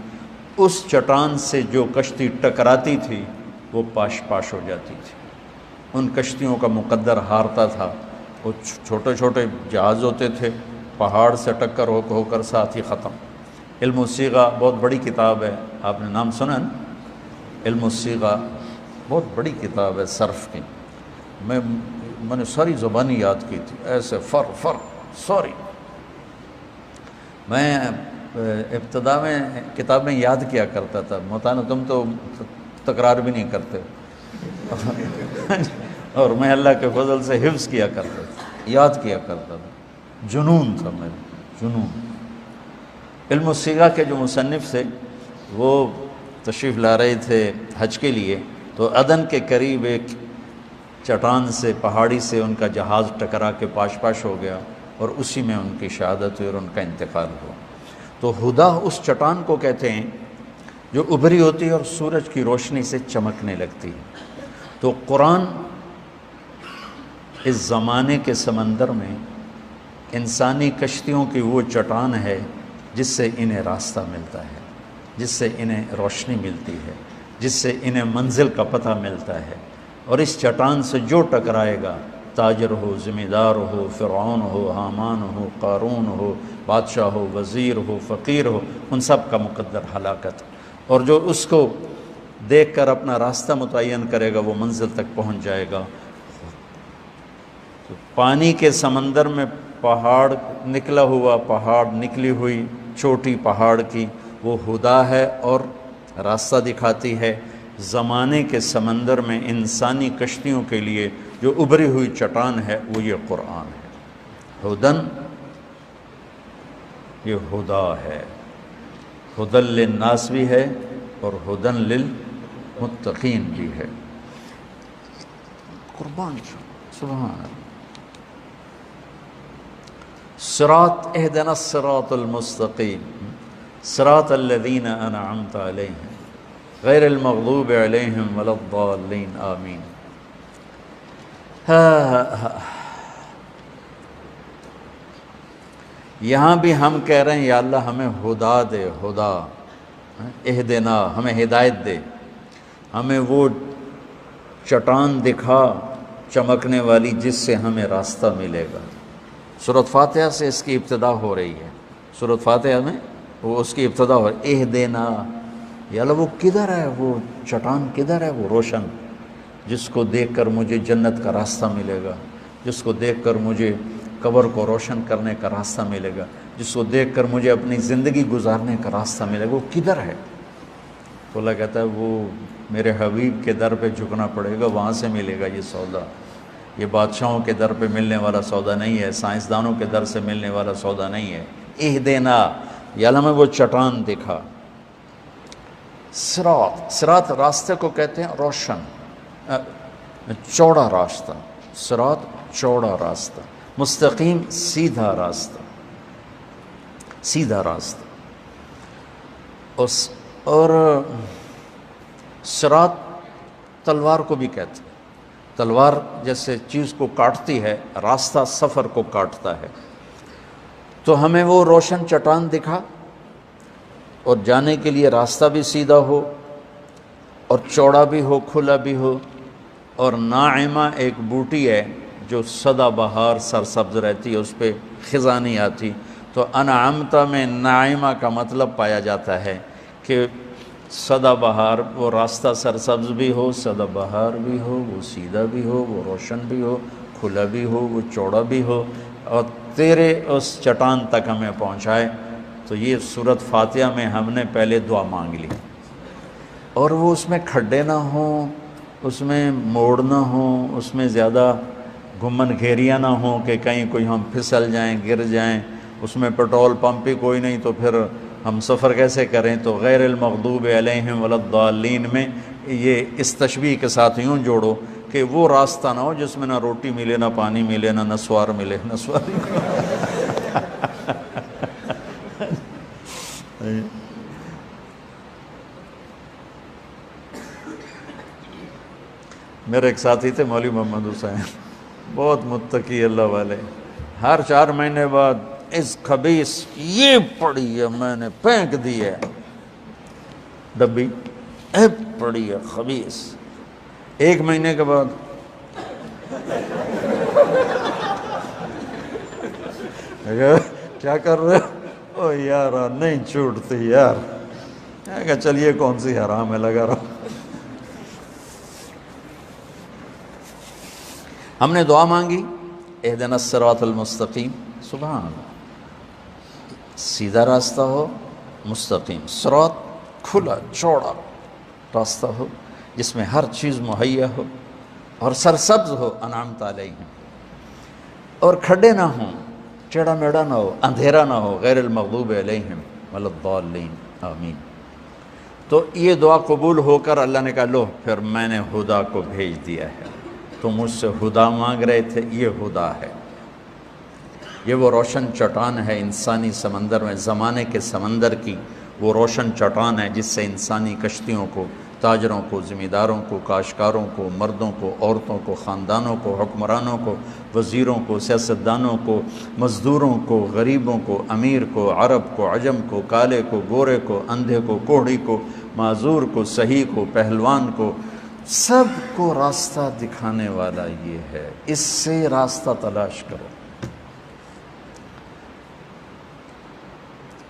اس چٹان سے جو کشتی ٹکراتی تھی وہ پاش پاش ہو جاتی تھی، ان کشتیوں کا مقدر ہارتا تھا۔ وہ چھوٹے چھوٹے جہاز ہوتے تھے، پہاڑ سے ٹکر ہو کر ساتھ ہی ختم۔ علم الصیغہ بہت بڑی کتاب ہے، آپ نے نام سنا نا؟ علم الصیغہ بہت بڑی کتاب ہے صرف کی۔ میں نے ساری زبانی یاد کی تھی، ایسے سوری میں ابتدا میں کتابیں یاد کیا کرتا تھا، مولانا تم تو تکرار بھی نہیں کرتے اور میں اللہ کے فضل سے حفظ کیا کرتا تھا، یاد کیا کرتا تھا، جنون تھا میرا، جنون۔ علم الصیغہ کے جو مصنف تھے وہ تشریف لا رہے تھے حج کے لیے، تو عدن کے قریب ایک چٹان سے، پہاڑی سے ان کا جہاز ٹکرا کے پاش پاش ہو گیا، اور اسی میں ان کی شہادت ہوئی اور ان کا انتقال ہوا۔ تو ہدا اس چٹان کو کہتے ہیں جو ابھری ہوتی ہے اور سورج کی روشنی سے چمکنے لگتی ہے۔ تو قرآن اس زمانے کے سمندر میں انسانی کشتیوں کی وہ چٹان ہے جس سے انہیں راستہ ملتا ہے، جس سے انہیں روشنی ملتی ہے، جس سے انہیں منزل کا پتہ ملتا ہے۔ اور اس چٹان سے جو ٹکرائے گا، تاجر ہو، ذمہ دار ہو، فرعون ہو، حامان ہو، قارون ہو، بادشاہ ہو، وزیر ہو، فقیر ہو، ان سب کا مقدر ہلاکت۔ اور جو اس کو دیکھ کر اپنا راستہ متعین کرے گا وہ منزل تک پہنچ جائے گا۔ پانی کے سمندر میں پہاڑ نکلا ہوا، پہاڑ نکلی ہوئی چوٹی پہاڑ کی، وہ ہدا ہے اور راستہ دکھاتی ہے۔ زمانے کے سمندر میں انسانی کشتیوں کے لیے جو ابری ہوئی چٹان ہے وہ یہ قرآن ہے۔ ہدن، یہ ہدا ہے، ہدن للناس بھی ہے اور ہدن للمتقین بھی ہے۔ قربان سبحان اللہ۔ صراط اہدنا الصراط المستقیم صراط الذین انعمت علیہم غیر المغضوب علیہم ولا الضالین آمین۔ یہاں بھی ہم کہہ رہے ہیں یا اللہ ہمیں ہدا دے، ہدا اہدنا، ہمیں ہدایت دے، ہمیں وہ چٹان دکھا چمکنے والی جس سے ہمیں راستہ ملے گا۔ سورۃ فاتحہ سے اس کی ابتدا ہو رہی ہے، سورۃ فاتحہ میں وہ اس کی ابتدا ہو رہی ہے، اہدنا، یا اللہ وہ کدھر ہے، وہ چٹان کدھر ہے، وہ روشن جس کو دیکھ کر مجھے جنت کا راستہ ملے گا، جس کو دیکھ کر مجھے قبر کو روشن کرنے کا راستہ ملے گا، جس کو دیکھ کر مجھے اپنی زندگی گزارنے کا راستہ ملے گا، وہ کدھر ہے؟ تو اللہ کہتا ہے وہ میرے حبیب کے در پہ جھکنا پڑے گا، وہاں سے ملے گا یہ سودا۔ یہ بادشاہوں کے در پہ ملنے والا سودا نہیں ہے، سائنسدانوں کے در سے ملنے والا سودا نہیں ہے۔ اہدنا، یا اللہ میں وہ چٹان دکھا۔ صراط، صراط راستے کو کہتے ہیں روشن، چوڑا راستہ، صراط چوڑا راستہ، مستقیم سیدھا راستہ، سیدھا راستہ۔ اور صراط تلوار کو بھی کہتے ہیں، تلوار جیسے چیز کو کاٹتی ہے، راستہ سفر کو کاٹتا ہے۔ تو ہمیں وہ روشن چٹان دکھا اور جانے کے لیے راستہ بھی سیدھا ہو اور چوڑا بھی ہو، کھلا بھی ہو۔ اور ناعمہ ایک بوٹی ہے جو سدا بہار سرسبز رہتی ہے، اس پہ خزاں نہیں آتی، تو انعمتا میں ناعمہ کا مطلب پایا جاتا ہے کہ سدا بہار، وہ راستہ سرسبز بھی ہو، سدا بہار بھی ہو، وہ سیدھا بھی ہو، وہ روشن بھی ہو، کھلا بھی ہو، وہ چوڑا بھی ہو، اور تیرے اس چٹان تک ہمیں پہنچائے۔ تو یہ سورۃ فاتحہ میں ہم نے پہلے دعا مانگ لی، اور وہ اس میں کھڈے نہ ہوں، اس میں موڑ نہ ہوں، اس میں زیادہ گھمن گھیریاں نہ ہوں کہ کہیں کوئی ہم پھسل جائیں، گر جائیں، اس میں پیٹرول پمپ بھی کوئی نہیں تو پھر ہم سفر کیسے کریں۔ تو غیر المغضوب علیہم ولا الضالین میں یہ اس تشبیہ کے ساتھ یوں جوڑو کہ وہ راستہ نہ ہو جس میں نہ روٹی ملے، نہ پانی ملے، نہ نسوار ملے، نسواری میرے ایک ساتھی تھے مولوی محمد حسین، بہت متقی اللہ والے، ہر 4 مہینے بعد اس خبیث یہ پڑی ہے، میں نے پھینک دی ہے ڈبی، پڑی ہے خبیث، 1 مہینے کے بعد کیا کر رہے ہو؟ او یار نہیں چھوٹتی یار، کہا چلیے کون سی حرام ہے لگا رہا۔ ہم نے دعا مانگی اہدنا الصراط المستقیم، سبحان اللہ، سیدھا راستہ ہو، مستقیم، صراط کھلا چوڑا راستہ ہو جس میں ہر چیز مہیا ہو اور سرسبز ہو، انعمت علیہم، اور کھڈے نہ ہوں، ٹیڑھا میڑا نہ ہو، اندھیرا نہ ہو، غیر المغضوب علیہم ولا الضالین، آمین۔ تو یہ دعا قبول ہو کر اللہ نے کہا لو پھر میں نے ہدا کو بھیج دیا ہے، تو مجھ سے ہدا مانگ رہے تھے، یہ ہدا ہے، یہ وہ روشن چٹان ہے انسانی سمندر میں، زمانے کے سمندر کی وہ روشن چٹان ہے جس سے انسانی کشتیوں کو، تاجروں کو، زمینداروں کو، کاشتکاروں کو، مردوں کو، عورتوں کو، خاندانوں کو، حکمرانوں کو، وزیروں کو، سیاستدانوں کو، مزدوروں کو، غریبوں کو، امیر کو، عرب کو، عجم کو، کالے کو، گورے کو، اندھے کو، کوڑھی کو، معذور کو، صحیح کو، پہلوان کو، سب کو راستہ دکھانے والا یہ ہے، اس سے راستہ تلاش کرو۔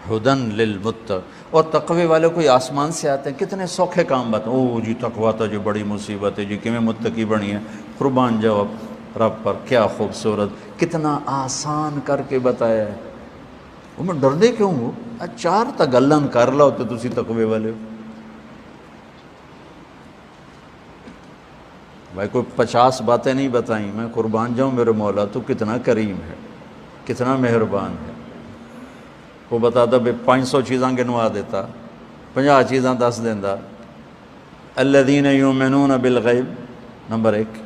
ہدن للمتقین، اور تقوی والے کوئی آسمان سے آتے ہیں، کتنے سوکھے کام بات، او جی تقوی تو جو بڑی مصیبت ہے جی، کیویں متقی بنی ہے، قربان جاؤ رب پر، کیا خوبصورت، کتنا آسان کر کے بتایا ہے۔ وہ میں ڈردے کیوں ہو؟ 4 تا گلن کر لو تو تسی تقوی والے ہو۔ بھائی کوئی 50 باتیں نہیں بتائیں، میں قربان جاؤں میرے مولا تو کتنا کریم ہے، کتنا مہربان ہے۔ وہ بتاتا بھئی 500 چیزاں گنوا دیتا، 50 چیزاں دس دینا۔ الذین یؤمنون بالغیب نمبر 1،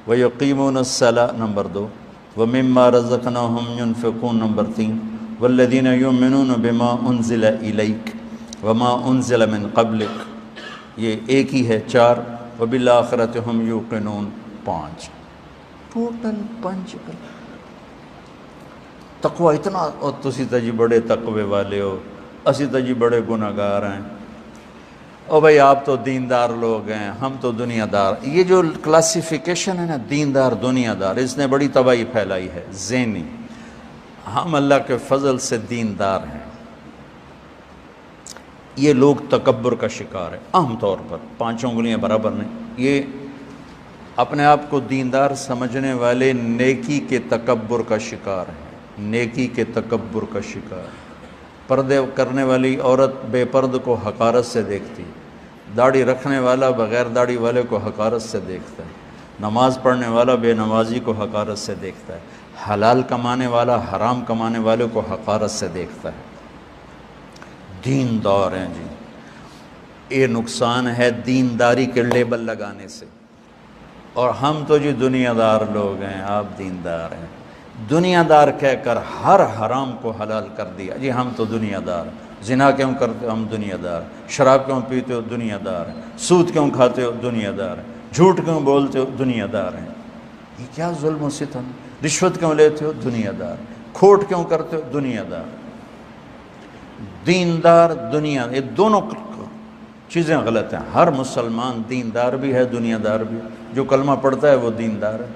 ویقیمون الصلاۃ نمبر 2، ومما رزقناہم ینفقون نمبر 3، والذین یؤمنون بما انزل الیک وما انزل من قبلک، یہ ایک ہی ہے 4، وبالآخرۃ ہم یوقنون 5، ٹوٹل 5۔ تقوی اتنا، اور تسی تا جی بڑے تقوی والے ہو، اسی تا جی بڑے گناہگار ہیں، او بھائی آپ تو دیندار لوگ ہیں، ہم تو دنیا دار۔ یہ جو کلاسیفیکیشن ہے نا، دیندار دنیا دار، اس نے بڑی تباہی پھیلائی ہے ذہنی۔ ہم اللہ کے فضل سے دیندار ہیں، یہ لوگ تکبر کا شکار ہے، عام طور پر 5 انگلیاں برابر نہیں، یہ اپنے آپ کو دیندار سمجھنے والے نیکی کے تکبر کا شکار ہیں، نیکی کے تکبر کا شکار۔ پردے کرنے والی عورت بے پرد کو حقارت سے دیکھتی، داڑھی رکھنے والا بغیر داڑھی والے کو حقارت سے دیکھتا ہے، نماز پڑھنے والا بے نمازی کو حقارت سے دیکھتا ہے، حلال کمانے والا حرام کمانے والے کو حقارت سے دیکھتا ہے۔ دیندار ہیں جی، یہ نقصان ہے دینداری کے لیبل لگانے سے۔ اور ہم تو جی دنیا دار لوگ ہیں، آپ دیندار ہیں، دنیا دار کہہ کر ہر حرام کو حلال کر دیا جی، ہم تو دنیا دار، زنا کیوں کرتے ہو؟ ہم دنیا دار، شراب کیوں پیتے ہو؟ دنیا دار ہیں، سود کیوں کھاتے ہو؟ دنیا دار ہیں، جھوٹ کیوں بولتے ہو؟ دنیا دار ہیں۔ یہ کیا ظلم و ستم، رشوت کیوں لیتے ہو؟ دنیا دار، کھوٹ کیوں کرتے ہو؟ دنیا دار۔ دیندار دنیا، یہ دونوں چیزیں غلط ہیں۔ ہر مسلمان دیندار بھی ہے، دنیا دار بھی ہے۔ جو کلمہ پڑھتا ہے وہ دیندار ہے،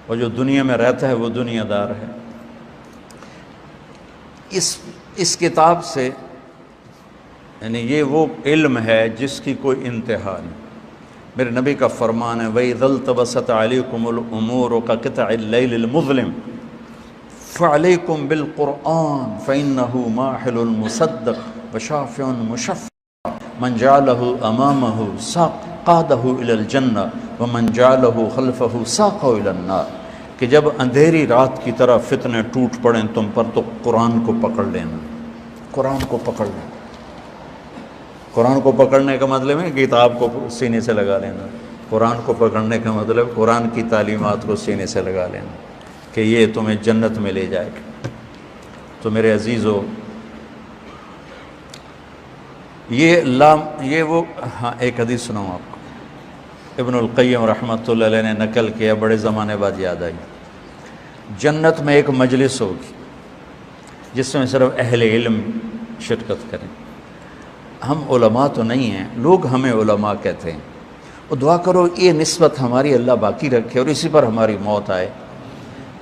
اور جو دنیا میں رہتا ہے وہ دنیا دار ہے۔ اس کتاب سے یعنی یہ وہ علم ہے جس کی کوئی انتہا نہیں۔ میرے نبی کا فرمان ہے وَإِذَا الْتَبَسَتْ عَلَيْكُمُ الْأُمُورُ كَقِطْعِ اللَّيْلِ الْمُظْلِمِ فَعَلَيْكُمْ بِالْقُرْآنِ فَإِنَّهُ مَاحِلٌ مُصَدَّقٌ وَشَافِعٌ مُشَفَّعٌ مَنْ جَعَلَهُ أَمَامَهُ قَادَهُ إِلَى الْجَنَّةِ وَمَنْ جَعَلَهُ خَلْفَهُ سَاقَهُ إِلَى النَّارِ، کہ جب اندھیری رات کی طرح فتنے ٹوٹ پڑیں تم پر تو قرآن کو پکڑ لینا، قرآن کو پکڑ لینا۔ قرآن کو پکڑنے کا مطلب ہے کتاب کو سینے سے لگا لینا، قرآن کو پکڑنے کا مطلب قرآن کی تعلیمات کو سینے سے لگا لینا کہ یہ تمہیں جنت میں لے جائے گا۔ تو میرے عزیزو، یہ وہ ہاں ایک حدیث سناؤں آپ کو، ابن القیم رحمۃ اللہ علیہ نے نقل کیا، بڑے زمانے بعد یاد آئی۔ جنت میں ایک مجلس ہوگی جس میں صرف اہل علم شرکت کریں۔ ہم علماء تو نہیں ہیں، لوگ ہمیں علماء کہتے ہیں، اور دعا کرو یہ نسبت ہماری اللہ باقی رکھے اور اسی پر ہماری موت آئے۔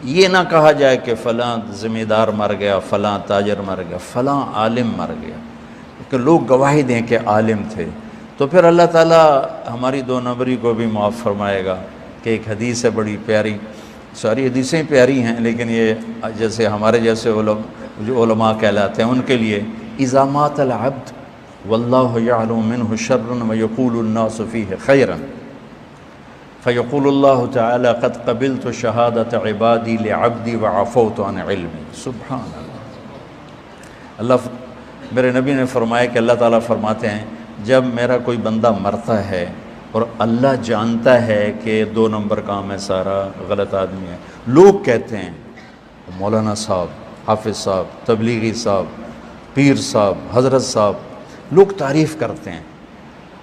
یہ نہ کہا جائے کہ فلاں ذمہ دار مر گیا، فلاں تاجر مر گیا، فلاں عالم مر گیا، کہ لوگ گواہی دیں کہ عالم تھے، تو پھر اللہ تعالیٰ ہماری 2 نمبری کو بھی معاف فرمائے گا۔ کہ ایک حدیث ہے بڑی پیاری، ساری حدیثیں پیاری ہیں، لیکن یہ جیسے ہمارے جیسے جو علماء کہلاتے ہیں ان کے لیے، اذا مات العبد واللہ یعلم منہ شرا ویقول الناس فیہ خیرا فیقول اللہ تعالی قد قبلت شہادت عبادی لعبدی وعفوت عن علمی۔ سبحان اللہ، میرے نبی نے فرمایا کہ اللہ تعالیٰ فرماتے ہیں جب میرا کوئی بندہ مرتا ہے اور اللہ جانتا ہے کہ 2 نمبر کام ہے، سارا غلط آدمی ہے، لوگ کہتے ہیں مولانا صاحب، حافظ صاحب، تبلیغی صاحب، پیر صاحب، حضرت صاحب، لوگ تعریف کرتے ہیں،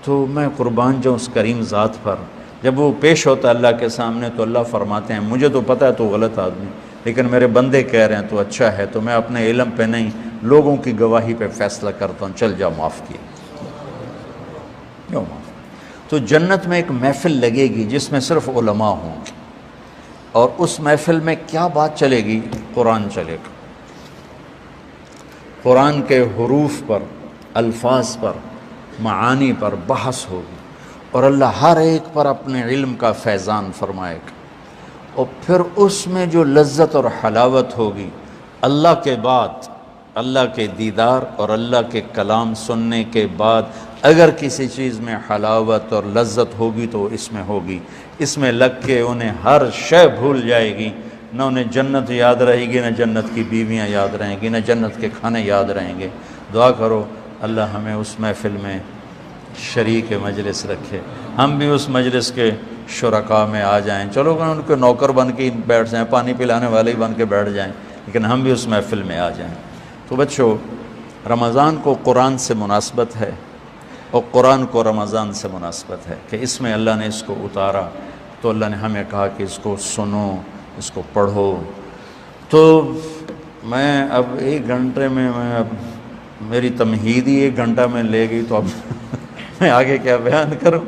تو میں قربان جاؤں اس کریم ذات پر، جب وہ پیش ہوتا ہے اللہ کے سامنے تو اللہ فرماتے ہیں مجھے تو پتہ ہے تو غلط آدمی، لیکن میرے بندے کہہ رہے ہیں تو اچھا ہے، تو میں اپنے علم پہ نہیں لوگوں کی گواہی پہ فیصلہ کرتا ہوں، چل جا معاف کیا، کیوں معاف۔ تو جنت میں ایک محفل لگے گی جس میں صرف علماء ہوں، اور اس محفل میں کیا بات چلے گی؟ قرآن چلے گا، قرآن کے حروف پر، الفاظ پر، معانی پر بحث ہوگی، اور اللہ ہر ایک پر اپنے علم کا فیضان فرمائے گا، اور پھر اس میں جو لذت اور حلاوت ہوگی، اللہ کے بعد، اللہ کے دیدار اور اللہ کے کلام سننے کے بعد اگر کسی چیز میں حلاوت اور لذت ہوگی تو اس میں ہوگی۔ اس میں لگ کے انہیں ہر شے بھول جائے گی، نہ انہیں جنت یاد رہے گی، نہ جنت کی بیویاں یاد رہیں گی، نہ جنت کے کھانے یاد رہیں گے۔ دعا کرو اللہ ہمیں اس محفل میں شریک مجلس رکھے، ہم بھی اس مجلس کے شرکاء میں آ جائیں، چلو ان کے نوکر بن کے بیٹھ جائیں، پانی پلانے والے ہی بن کے بیٹھ جائیں، لیکن ہم بھی اس محفل میں آ جائیں۔ تو بچوں، رمضان کو قرآن سے مناسبت ہے، اور قرآن کو رمضان سے مناسبت ہے کہ اس میں اللہ نے اس کو اتارا، تو اللہ نے ہمیں کہا کہ اس کو سنو، اس کو پڑھو۔ تو میں اب 1 گھنٹے میں اب میری تمہید ہی 1 گھنٹہ میں لے گئی، تو اب میں آگے کیا بیان کروں،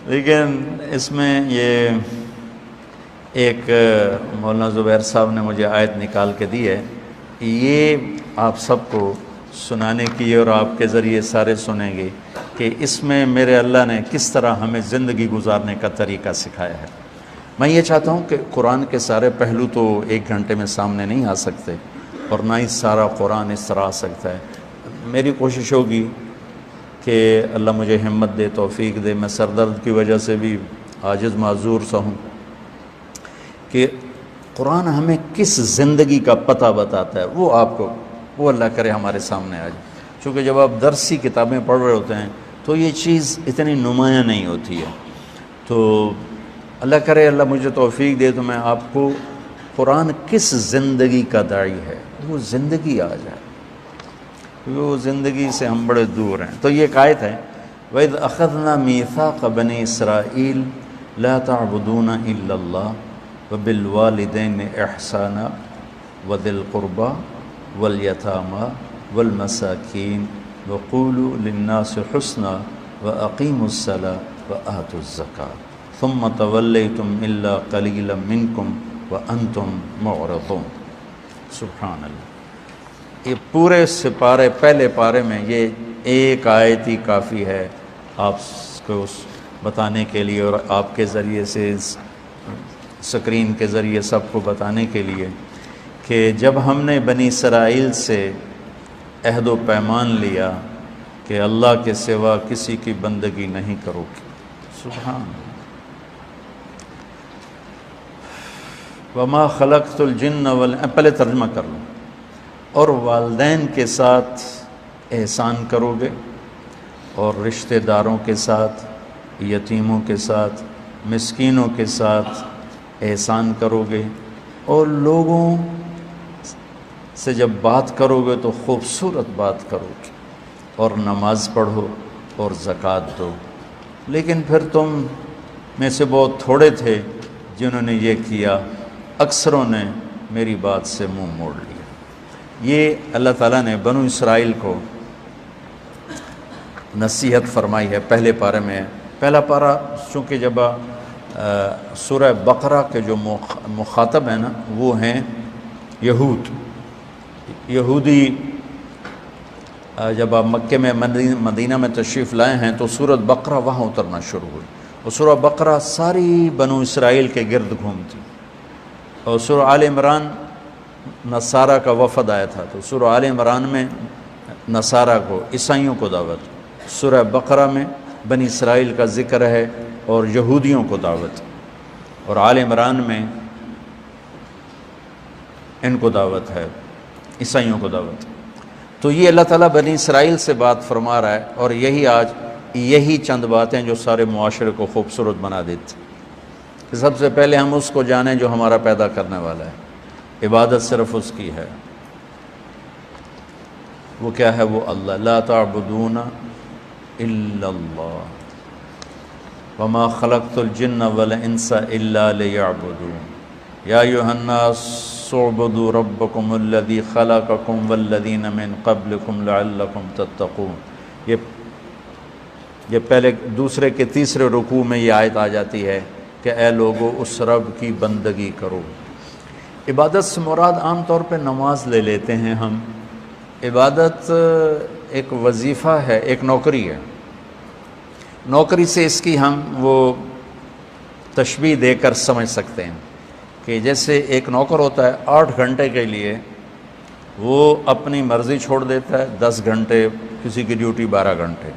لیکن اس میں یہ ایک مولانا زبیر صاحب نے مجھے آیت نکال کے دی ہے، یہ آپ سب کو سنانے کی اور آپ کے ذریعے سارے سنیں گے کہ اس میں میرے اللہ نے کس طرح ہمیں زندگی گزارنے کا طریقہ سکھایا ہے۔ میں یہ چاہتا ہوں کہ قرآن کے سارے پہلو تو 1 گھنٹے میں سامنے نہیں آ سکتے، اور نہ ہی سارا قرآن اس طرح آ سکتا ہے۔ میری کوشش ہوگی کہ اللہ مجھے ہمت دے، توفیق دے، میں سر درد کی وجہ سے بھی عاجز معذور سا ہوں، کہ قرآن ہمیں کس زندگی کا پتہ بتاتا ہے، وہ آپ کو، وہ اللہ کرے ہمارے سامنے آ جائے۔ چونکہ جب آپ درسی کتابیں پڑھ رہے ہوتے ہیں تو یہ چیز اتنی نمایاں نہیں ہوتی ہے، تو اللہ کرے اللہ مجھے توفیق دے تو میں آپ کو قرآن کس زندگی کا داعی ہے وہ زندگی آ جائے، وہ زندگی سے ہم بڑے دور ہیں۔ تو یہ ایک آیت ہے، وَإِذْ أَخَذْنَا مِيثَاقَ بَنِي إِسْرَائِيلَ لَا تَعْبُدُونَ إِلَّا اللَّهَ وَبِالْوَالِدَيْنِ إِحْسَانًا وَذِي الْقُرْبَى وَالْيَتَامَى وَالْمَسَاكِينِ وَقُولُوا لِلنَّاسِ حُسْنًا وَأَقِيمُوا الصَّلَاةَ وَآتُوا الزَّكَاةَ ثُمَّ تَوَلَّيْتُمْ إِلَّا قَلِيلًا مِّنكُمْ وَأَنْتُمْ مُعْرِضُونَ۔ سبحان اللہ، یہ پورے سپارے، پہلے پارے میں یہ ایک آیت ہی کافی ہے آپ کو بتانے کے لیے، اور آپ کے ذریعے سے سکرین کے ذریعے سب کو بتانے کے لیے کہ جب ہم نے بنی اسرائیل سے عہد و پیمان لیا کہ اللہ کے سوا کسی کی بندگی نہیں کرو گے۔ سبحان اللہ۔ وما خلقت الجن پہلے ترجمہ کر لوں، اور والدین کے ساتھ احسان کرو گے، اور رشتہ داروں کے ساتھ، یتیموں کے ساتھ، مسکینوں کے ساتھ احسان کرو گے، اور لوگوں سے جب بات کرو گے تو خوبصورت بات کرو گے، اور نماز پڑھو اور زکوٰۃ دو۔ لیکن پھر تم میں سے بہت تھوڑے تھے جنہوں نے یہ کیا، اکثروں نے میری بات سے منہ موڑ لیا۔ یہ اللہ تعالیٰ نے بنو اسرائیل کو نصیحت فرمائی ہے، پہلے پارے میں۔ پہلا پارہ چونکہ جب سورہ بقرہ کے جو مخاطب ہیں نا وہ ہیں یہودی، جب آپ مکے میں مدینہ میں تشریف لائے ہیں تو سورۃ بقرہ وہاں اترنا شروع ہوئی، اور سورہ بقرہ ساری بنو اسرائیل کے گرد گھومتی، اور سورہ آل عمران نصارہ کا وفد آیا تھا، تو سورہ آل عمران میں نصارہ کو، عیسائیوں کو دعوت، سورہ بقرہ میں بنی اسرائیل کا ذکر ہے اور یہودیوں کو دعوت، اور آل عمران میں ان کو دعوت ہے، عیسائیوں کو دعوت۔ تو یہ اللہ تعالیٰ بنی اسرائیل سے بات فرما رہا ہے، اور یہی چند باتیں جو سارے معاشرے کو خوبصورت بنا دیتی کہ سب سے پہلے ہم اس کو جانیں جو ہمارا پیدا کرنے والا ہے، عبادت صرف اس کی ہے۔ وہ کیا ہے؟ وہ اللہ، لا تعبدون الا اللہ وما خلقت الجن والانس الا لیعبدون یا ایھا الناس اعبدوا ربکم الذی خلقکم والذین من قبلکم لعلکم تتقون۔ یہ پہلے دوسرے کے تیسرے رکوع میں یہ آیت آ جاتی ہے کہ اے لوگو اس رب کی بندگی کرو۔ عبادت سے مراد عام طور پہ نماز لے لیتے ہیں ہم۔ عبادت ایک وظیفہ ہے، ایک نوکری ہے۔ نوکری سے اس کی ہم وہ تشبیہ دے کر سمجھ سکتے ہیں کہ جیسے ایک نوکر ہوتا ہے 8 گھنٹے کے لیے وہ اپنی مرضی چھوڑ دیتا ہے، 10 گھنٹے، کسی کی ڈیوٹی 12 گھنٹے،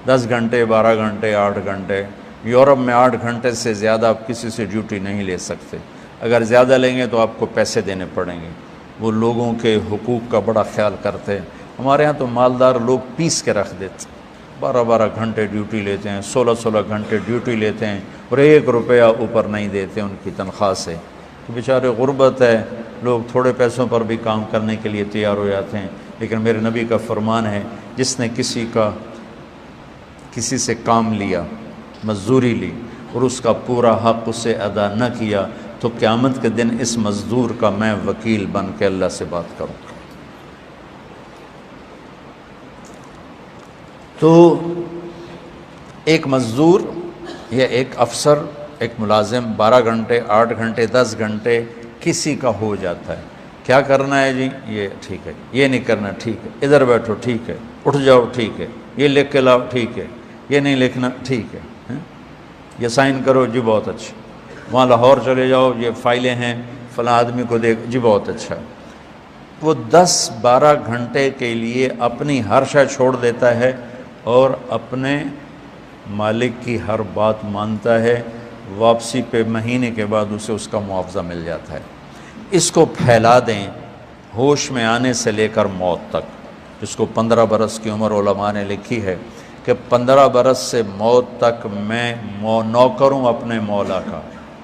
10 گھنٹے، 12 گھنٹے، 8 گھنٹے۔ یورپ میں 8 گھنٹے سے زیادہ آپ کسی سے ڈیوٹی نہیں لے سکتے، اگر زیادہ لیں گے تو آپ کو پیسے دینے پڑیں گے۔ وہ لوگوں کے حقوق کا بڑا خیال کرتے ہیں۔ ہمارے ہاں تو مالدار لوگ پیس کے رکھ دیتے، 12 گھنٹے ڈیوٹی لیتے ہیں، 16 گھنٹے ڈیوٹی لیتے ہیں، اور 1 روپیہ اوپر نہیں دیتے ان کی تنخواہ سے۔ تو بیچارے غربت ہے، لوگ تھوڑے پیسوں پر بھی کام کرنے کے لیے تیار ہو جاتے ہیں، لیکن میرے نبی کا فرمان ہے جس نے کسی سے کام لیا، مزدوری لی، اور اس کا پورا حق اسے ادا نہ کیا، تو قیامت کے دن اس مزدور کا میں وکیل بن کے اللہ سے بات کروں گا۔ تو ایک مزدور یا ایک افسر، ایک ملازم 12 گھنٹے، 8 گھنٹے، 10 گھنٹے کسی کا ہو جاتا ہے۔ کیا کرنا ہے جی؟ یہ ٹھیک ہے، یہ نہیں کرنا ٹھیک ہے، ادھر بیٹھو ٹھیک ہے، اٹھ جاؤ ٹھیک ہے، یہ لکھ کے لاؤ ٹھیک ہے، یہ نہیں لکھنا ٹھیک ہے، یہ سائن کرو جی بہت اچھا، وہاں لاہور چلے جاؤ، یہ فائلیں ہیں فلاں آدمی کو دیکھ جی بہت اچھا۔ وہ 10-12 گھنٹے کے لیے اپنی ہر شے چھوڑ دیتا ہے اور اپنے مالک کی ہر بات مانتا ہے، واپسی پہ مہینے کے بعد اسے اس کا معاوضہ مل جاتا ہے۔ اس کو پھیلا دیں ہوش میں آنے سے لے کر موت تک، جس کو 15 برس کی عمر علماء نے لکھی ہے کہ 15 برس سے موت تک میں نوکر ہوں اپنے مولا کا،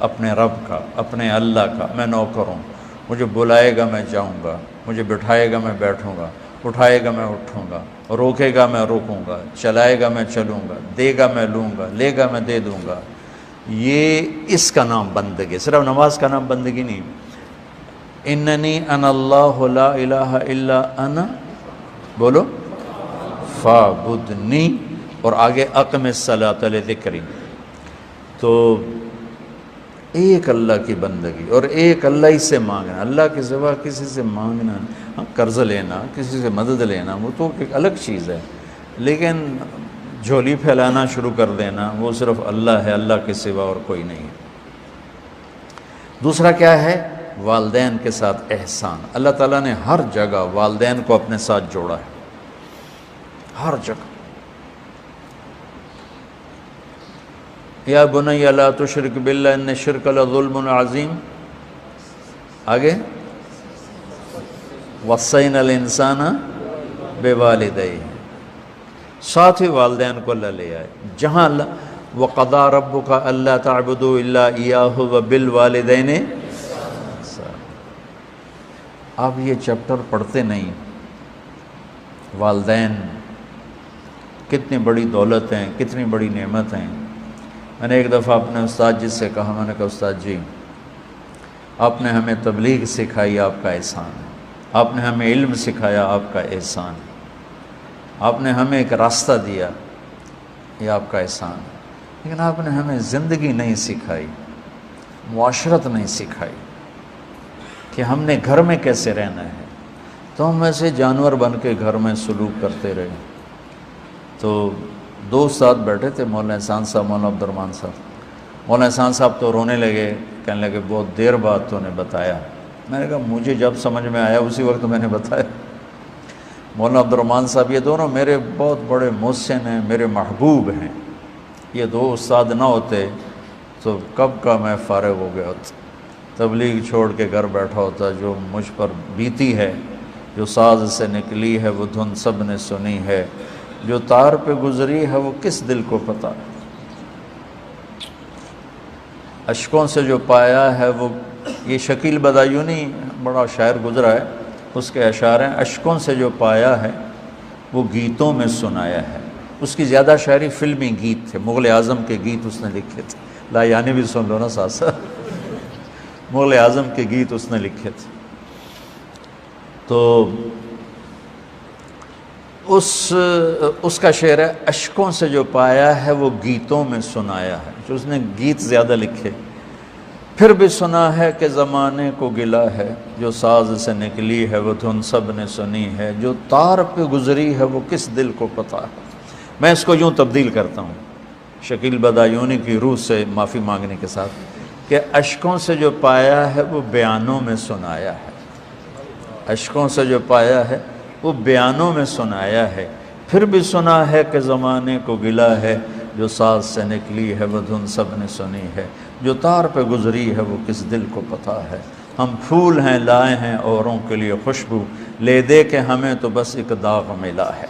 اپنے رب کا، اپنے اللہ کا، میں نوکر ہوں۔ مجھے بلائے گا میں جاؤں گا، مجھے بٹھائے گا میں بیٹھوں گا، اٹھائے گا میں اٹھوں گا، روکے گا میں روکوں گا، چلائے گا میں چلوں گا، دے گا میں لوں گا، لے گا میں دے دوں گا۔ یہ اس کا نام بندگی، صرف نماز کا نام بندگی نہیں۔ اننی انا اللہ لا الہ الا انا، بولو، فاعبدنی، اور آگے اقم الصلاۃ لذکری۔ تو ایک اللہ کی بندگی اور ایک اللہ ہی سے مانگنا، اللہ کے سوا کسی سے مانگنا، قرض لینا، کسی سے مدد لینا، وہ تو ایک الگ چیز ہے، لیکن جھولی پھیلانا شروع کر دینا وہ صرف اللہ ہے، اللہ کے سوا اور کوئی نہیں ہے۔ دوسرا کیا ہے؟ والدین کے ساتھ احسان۔ اللہ تعالیٰ نے ہر جگہ والدین کو اپنے ساتھ جوڑا ہے، ہر جگہ۔ یا بنی لا تشرک باللہ ان الشرک لظلم عظیم، آگے وصینا الانسان بوالدیہ۔ ساتھ ہی والدین کو اللہ لے آئے، جہاں اللہ وَقَضَىٰ رَبُّكَ أَلَّا تَعْبُدُوا إِلَّا إِيَّاهُ وَبِالْوَالِدَيْنِ آپ یہ چیپٹر پڑھتے نہیں، والدین کتنی بڑی دولت ہیں، کتنی بڑی نعمت ہیں۔ میں نے ایک دفعہ اپنے استاد جی سے کہا، میں نے کہا استاد جی آپ نے ہمیں تبلیغ سکھائی، آپ کا احسان ہے، آپ نے ہمیں علم سکھایا، آپ کا احسان ہے، آپ نے ہمیں ایک راستہ دیا، یہ آپ کا احسان ہے، لیکن آپ نے ہمیں زندگی نہیں سکھائی، معاشرت نہیں سکھائی کہ ہم نے گھر میں کیسے رہنا ہے، تو ہم ایسے جانور بن کے گھر میں سلوک کرتے رہے۔ تو دو استاد بیٹھے تھے، مولانا احسان صاحب، مولانا عبد الرحمن صاحب۔ مولانا احسان صاحب تو رونے لگے، کہنے لگے بہت دیر بعد تو نے بتایا۔ میں نے کہا مجھے جب سمجھ میں آیا اسی وقت میں نے بتایا۔ مولانا عبد الرحمن صاحب یہ دونوں میرے بہت بڑے محسن ہیں، میرے محبوب ہیں، یہ دو استاد نہ ہوتے تو کب کا میں فارغ ہو گیا ہوتا، تبلیغ چھوڑ کے گھر بیٹھا ہوتا۔ جو مجھ پر بیتی ہے، جو ساز سے نکلی ہے وہ دھن سب نے سنی ہے، جو تار پہ گزری ہے وہ کس دل کو پتہ، اشکوں سے جو پایا ہے وہ، یہ شکیل بدایونی بڑا شاعر گزرا ہے، اس کے اشعار ہیں، اشکوں سے جو پایا ہے وہ گیتوں میں سنایا ہے۔ اس کی زیادہ شاعری فلمی گیت تھے، مغل اعظم کے گیت اس نے لکھے تھے، لا یعنی بھی سن لو نا ساتھ ساتھ، مغل اعظم کے گیت اس نے لکھے تھے۔ تو اس کا شعر ہے، اشکوں سے جو پایا ہے وہ گیتوں میں سنایا ہے، جو اس نے گیت زیادہ لکھے۔ پھر بھی سنا ہے کہ زمانے کو گلا ہے، جو ساز سے نکلی ہے وہ دھن سب نے سنی ہے، جو تار پہ گزری ہے وہ کس دل کو پتہ ہے۔ میں اس کو یوں تبدیل کرتا ہوں شکیل بدایونی کی روح سے معافی مانگنے کے ساتھ، کہ اشکوں سے جو پایا ہے وہ بیانوں میں سنایا ہے، اشکوں سے جو پایا ہے وہ بیانوں میں سنایا ہے۔ پھر بھی سنا ہے کہ زمانے کو گلا ہے، جو ساز سے نکلی ہے وہ دھن سب نے سنی ہے، جو تار پہ گزری ہے وہ کس دل کو پتہ ہے۔ ہم پھول ہیں لائے ہیں اوروں کے لیے خوشبو، لے دے کے ہمیں تو بس ایک داغ ملا ہے۔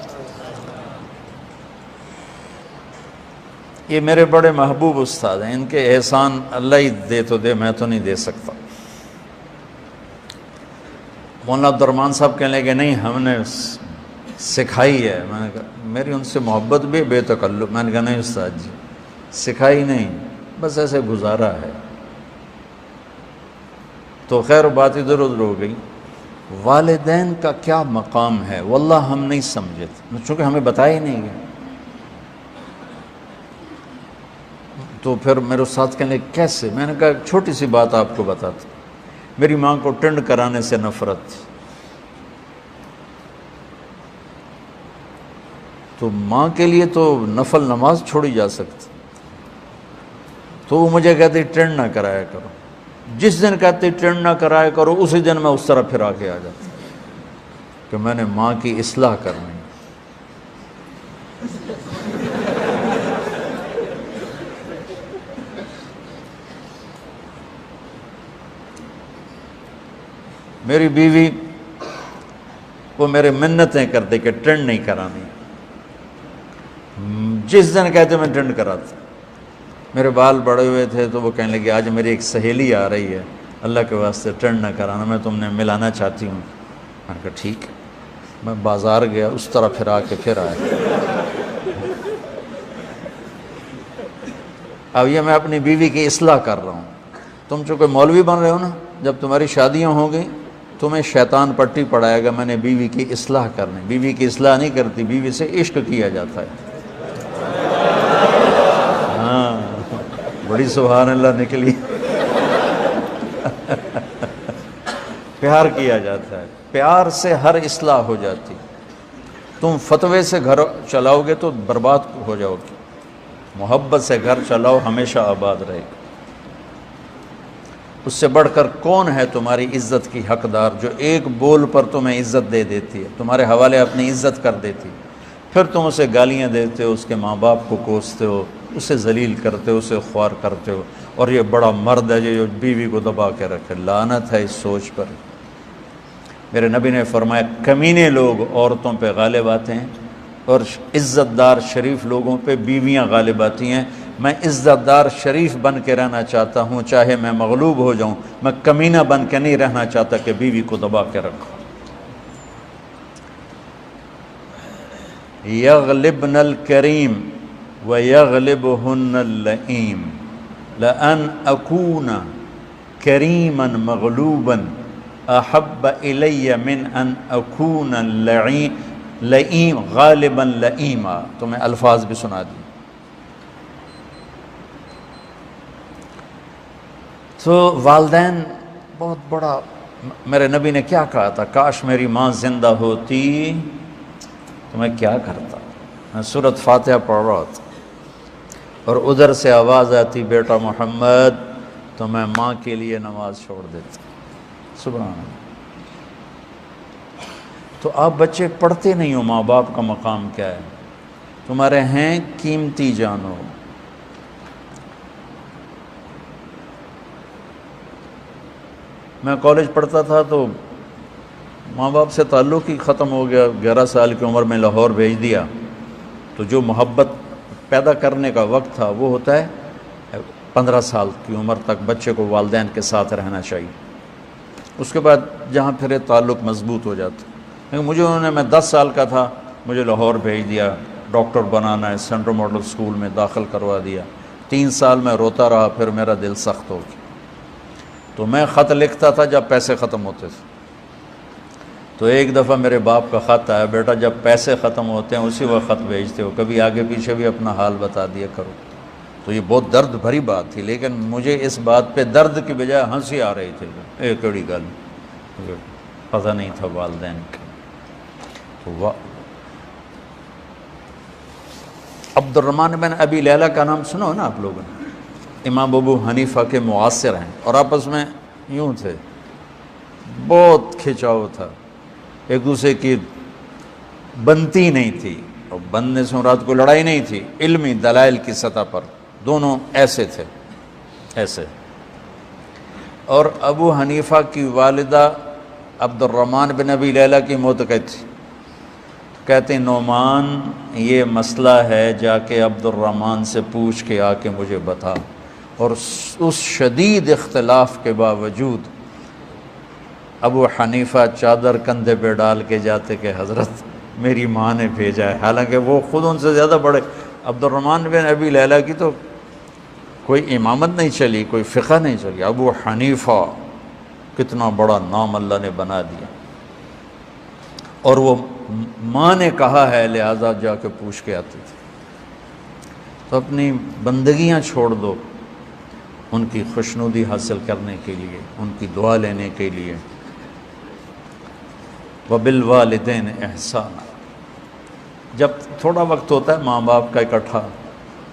یہ میرے بڑے محبوب استاد ہیں، ان کے احسان اللہ ہی دے تو دے، میں تو نہیں دے سکتا۔ مولانا عبد الرحمن صاحب کہنے لگے نہیں ہم نے سکھائی ہے۔ میں نے کہا میری ان سے محبت بھی بے تکلف، میں نے کہا نہیں استاد جی سکھائی نہیں، بس ایسے گزارا ہے۔ تو خیر بات ادھر ادھر ہو گئی۔ والدین کا کیا مقام ہے واللہ ہم نہیں سمجھے تھے، چونکہ ہمیں بتایا ہی نہیں گیا۔ تو پھر میرے استاد کہنے لگے کیسے؟ میں نے کہا ایک چھوٹی سی بات آپ کو بتاتا، میری ماں کو ٹنڈ کرانے سے نفرت تھی، تو ماں کے لیے تو نفل نماز چھوڑی جا سکتی، تو وہ مجھے کہتی ٹنڈ نہ کرایا کرو، جس دن کہتے ٹرین نہ کرائے کرو اسی دن میں اس طرح پھر آ کے آ جاتا کہ میں نے ماں کی اصلاح کرنی۔ میری بیوی وہ میرے منتیں کرتے کہ ٹرین نہیں کرانی، جس دن کہتے میں ٹرین کراتا۔ میرے بال بڑے ہوئے تھے تو وہ کہنے لگے آج میری ایک سہیلی آ رہی ہے، اللہ کے واسطے ٹرین نہ کرانا، میں تم نے ملانا چاہتی ہوں۔ میں نے کہا ٹھیک ہے۔ میں بازار گیا، اس طرح پھر آ کے پھر آیا۔ اب یہ میں اپنی بیوی کی اصلاح کر رہا ہوں۔ تم چونکہ مولوی بن رہے ہو نا، جب تمہاری شادیاں ہوں گی تمہیں شیطان پٹی پڑھائے گا میں نے بیوی کی اصلاح کرنی۔ بیوی کی اصلاح نہیں کرتی، بیوی سے عشق کیا جاتا ہے۔ ہاں بڑی سبحان اللہ نکلی۔ پیار کیا جاتا ہے، پیار سے ہر اصلاح ہو جاتی۔ تم فتوے سے گھر چلاؤ گے تو برباد ہو جاؤ گے، محبت سے گھر چلاؤ ہمیشہ آباد رہے گا۔ اس سے بڑھ کر کون ہے تمہاری عزت کی حقدار جو ایک بول پر تمہیں عزت دے دیتی ہے، تمہارے حوالے اپنی عزت کر دیتی، پھر تم اسے گالیاں دیتے ہو، اس کے ماں باپ کو کوستے ہو، اسے ذلیل کرتے ہو، اسے خوار کرتے ہو، اور یہ بڑا مرد ہے جو بیوی کو دبا کے رکھے۔ لعنت ہے اس سوچ پر۔ میرے نبی نے فرمایا کمینے لوگ عورتوں پہ غالب آتے ہیں اور عزت دار شریف لوگوں پہ بیویاں غالب آتی ہیں۔ میں عزت دار شریف بن کے رہنا چاہتا ہوں، چاہے میں مغلوب ہو جاؤں، میں کمینہ بن کے نہیں رہنا چاہتا کہ بیوی کو دبا کے رکھوں۔ یغلبن الکریم ویغلبہن اللئیم لأن اکون کریما مغلوبا احب الی من ان اکون لئیم غالبا لئیما۔ تو میں الفاظ بھی سنا دی۔ تو والدین بہت بڑا، میرے نبی نے کیا کہا تھا، کاش میری ماں زندہ ہوتی تو میں کیا کرتا۔ میں سورۃ فاتحہ پڑھ رہا تھا اور ادھر سے آواز آتی بیٹا محمد، تو میں ماں کے لیے نماز چھوڑ دیتا۔ سبحان اللہ۔ تو آپ بچے پڑھتے نہیں ہو ماں باپ کا مقام کیا ہے، تمہارے ہیں قیمتی جانو۔ میں کالج پڑھتا تھا تو ماں باپ سے تعلق ہی ختم ہو گیا، 11 سال کی عمر میں لاہور بھیج دیا، تو جو محبت پیدا کرنے کا وقت تھا وہ ہوتا ہے 15 سال کی عمر تک بچے کو والدین کے ساتھ رہنا چاہیے، اس کے بعد جہاں پھرے تعلق مضبوط ہو جاتا۔ لیکن مجھے انہوں نے، میں 10 سال کا تھا، مجھے لاہور بھیج دیا، ڈاکٹر بنانا ہے، سینٹرل ماڈل اسکول میں داخل کروا دیا۔ 3 سال میں روتا رہا، پھر میرا دل سخت ہو گیا۔ تو میں خط لکھتا تھا جب پیسے ختم ہوتے تھے۔ تو ایک دفعہ میرے باپ کا خط آیا، بیٹا جب پیسے ختم ہوتے ہیں اسی وقت خط بھیجتے ہو، کبھی آگے پیچھے بھی اپنا حال بتا دیا کرو۔ تو یہ بہت درد بھری بات تھی، لیکن مجھے اس بات پہ درد کی بجائے ہنسی آ رہی تھی۔ ایک کڑی گل پتہ نہیں تھا والدین کا۔ تو عبد الرحمن بن ابی لیلہ کا نام سنا ہو نا آپ لوگوں نے، امام ابو حنیفہ کے معاصر ہیں، اور آپس میں یوں تھے، بہت کھچاؤ تھا، ایک دوسرے کی بنتی نہیں تھی، اور بننے سے مراد کو لڑائی نہیں تھی، علمی دلائل کی سطح پر دونوں ایسے تھے، ایسے۔ اور ابو حنیفہ کی والدہ عبد الرحمن بن ابی لیلہ کی معتقد تھی، کہتے ہیں نعمان یہ مسئلہ ہے، جا کے عبد الرحمن سے پوچھ کے آ کے مجھے بتا۔ اور اس شدید اختلاف کے باوجود ابو حنیفہ چادر کندھے پہ ڈال کے جاتے کہ حضرت میری ماں نے بھیجا ہے، حالانکہ وہ خود ان سے زیادہ بڑے۔ عبد الرحمن بن ابی لیلہ کی تو کوئی امامت نہیں چلی، کوئی فقہ نہیں چلی، ابو حنیفہ کتنا بڑا نام اللہ نے بنا دیا، اور وہ ماں نے کہا ہے لہذا جا کے پوچھ کے آتے تھے۔ تو اپنی بندگیاں چھوڑ دو ان کی خوشنودی حاصل کرنے کے لیے، ان کی دعا لینے کے لیے۔ وبالوالدین احسانا، جب تھوڑا وقت ہوتا ہے ماں باپ کا اکٹھا،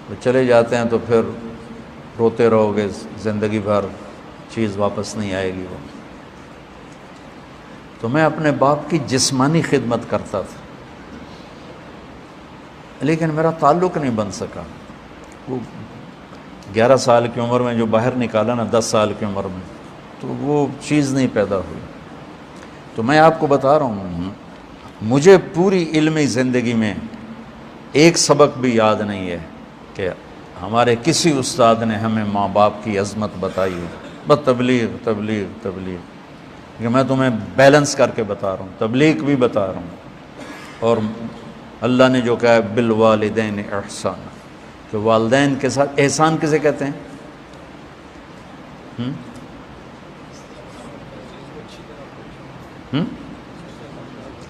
تو چلے جاتے ہیں تو پھر روتے رہو گے زندگی بھر، چیز واپس نہیں آئے گی وہ۔ تو میں اپنے باپ کی جسمانی خدمت کرتا تھا، لیکن میرا تعلق نہیں بن سکا۔ وہ 11 سال کی عمر میں جو باہر نکالا نا، 10 سال کی عمر میں، تو وہ چیز نہیں پیدا ہوئی۔ تو میں آپ کو بتا رہا ہوں، مجھے پوری علمی زندگی میں ایک سبق بھی یاد نہیں ہے کہ ہمارے کسی استاد نے ہمیں ماں باپ کی عظمت بتائی ہو۔ بس تبلیغ تبلیغ تبلیغ، کہ میں تمہیں بیلنس کر کے بتا رہا ہوں، تبلیغ بھی بتا رہا ہوں، اور اللہ نے جو کہا ہے بالوالدین احسان، کہ والدین کے ساتھ احسان کسے کہتے ہیں؟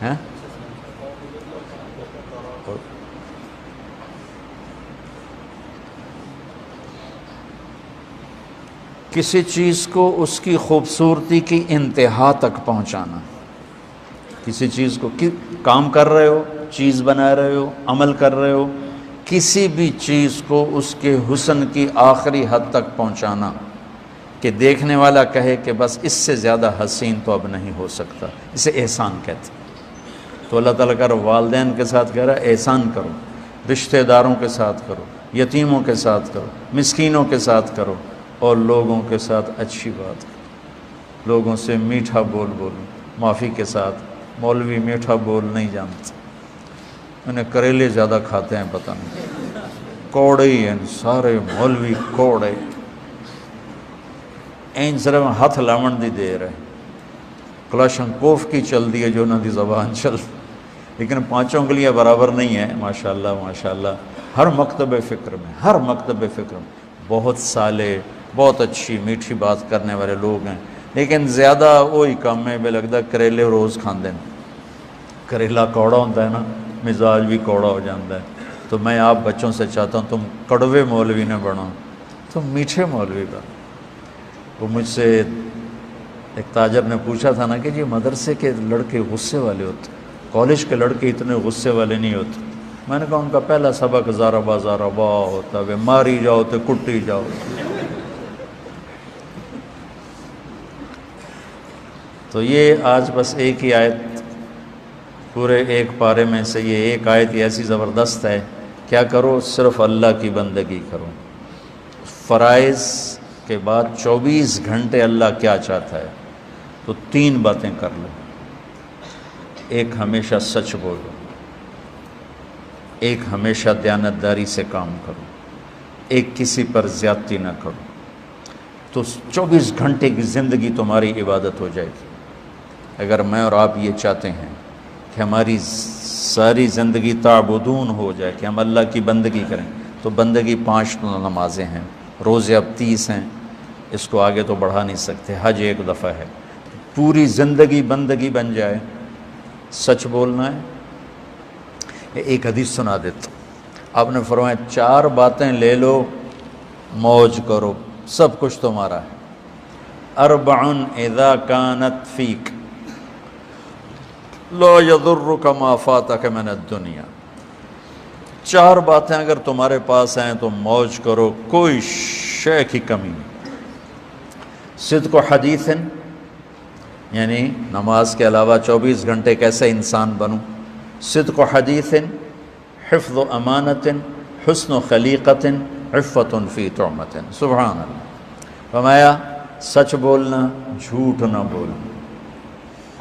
ہیں؟ کسی چیز کو اس کی خوبصورتی کی انتہا تک پہنچانا، کسی چیز کو کام کر رہے ہو، چیز بنا رہے ہو، عمل کر رہے ہو، کسی بھی چیز کو اس کے حسن کی آخری حد تک پہنچانا کہ دیکھنے والا کہے کہ بس اس سے زیادہ حسین تو اب نہیں ہو سکتا، اسے احسان کہتے ہیں۔ تو اللہ تعالیٰ کہہ رہا والدین کے ساتھ کہہ رہا ہے احسان کرو، رشتہ داروں کے ساتھ کرو، یتیموں کے ساتھ کرو، مسکینوں کے ساتھ کرو، اور لوگوں کے ساتھ اچھی بات کرو، لوگوں سے میٹھا بول بولو، معافی کے ساتھ۔ مولوی میٹھا بول نہیں جانتا، انہیں کریلے زیادہ کھاتے ہیں پتہ نہیں، کوڑے ہی ہیں سارے مولوی کوڑے، این صرف ہاتھ لاون دی دیر ہے، کلاشنکوف کی چل دی ہے جو انہوں دی زبان چل، لیکن پانچوں انگلیاں برابر نہیں ہیں ماشاءاللہ ماشاءاللہ۔ ہر مکتب فکر میں، ہر مکتب فکر میں بہت صالح، بہت اچھی میٹھی بات کرنے والے لوگ ہیں، لیکن زیادہ وہی کام ہے، بے لگتا کریلے روز کھاندے ہیں، کریلا کوڑا ہوتا ہے نا، مزاج بھی کوڑا ہو جاتا ہے۔ تو میں آپ بچوں سے چاہتا ہوں تم کڑوے مولوی نہ بنو، تم میٹھے مولوی بنو۔ وہ مجھ سے ایک تاجر نے پوچھا تھا نا کہ جی مدرسے کے لڑکے غصے والے ہوتے، کالج کے لڑکے اتنے غصے والے نہیں ہوتے۔ میں نے کہا ان کا پہلا سبق زاربا زاربا ہوتا ہے، ماری جاؤ تو کٹی جاؤ۔ تو یہ آج بس ایک ہی آیت پورے ایک پارے میں سے، یہ ایک آیت ایسی زبردست ہے، کیا کرو؟ صرف اللہ کی بندگی کرو۔ فرائض کے بعد 24 گھنٹے اللہ کیا چاہتا ہے؟ تو 3 باتیں کر لو۔ ایک ہمیشہ سچ بولو، ایک ہمیشہ دیانتداری سے کام کرو، ایک کسی پر زیادتی نہ کرو، تو 24 گھنٹے کی زندگی تمہاری عبادت ہو جائے گی۔ اگر میں اور آپ یہ چاہتے ہیں کہ ہماری ساری زندگی تعبدون ہو جائے، کہ ہم اللہ کی بندگی کریں، تو بندگی 5 نمازیں ہیں، روزے اب 30 ہیں، اس کو آگے تو بڑھا نہیں سکتے، حج 1 دفعہ ہے، پوری زندگی بندگی بن جائے۔ سچ بولنا ہے۔ ایک حدیث سنا دیتا ہوں، آپ نے فرمایا 4 باتیں لے لو، موج کرو، سب کچھ تمہارا ہے۔ 4 اذا كانت فیک لا يضرك ما فاتك من الدنيا۔ 4 باتیں اگر تمہارے پاس ہیں تو موج کرو، کوئی شے کی کمی نہیں۔ صدق و حدیث، یعنی نماز کے علاوہ 24 گھنٹے کیسے انسان بنوں؟ صدق و حدیث، حفظ و امانت، حسن و خلیقت، عفت فی طعمت۔ سبحان اللہ۔ فرمایا سچ بولنا، جھوٹ نہ بولنا،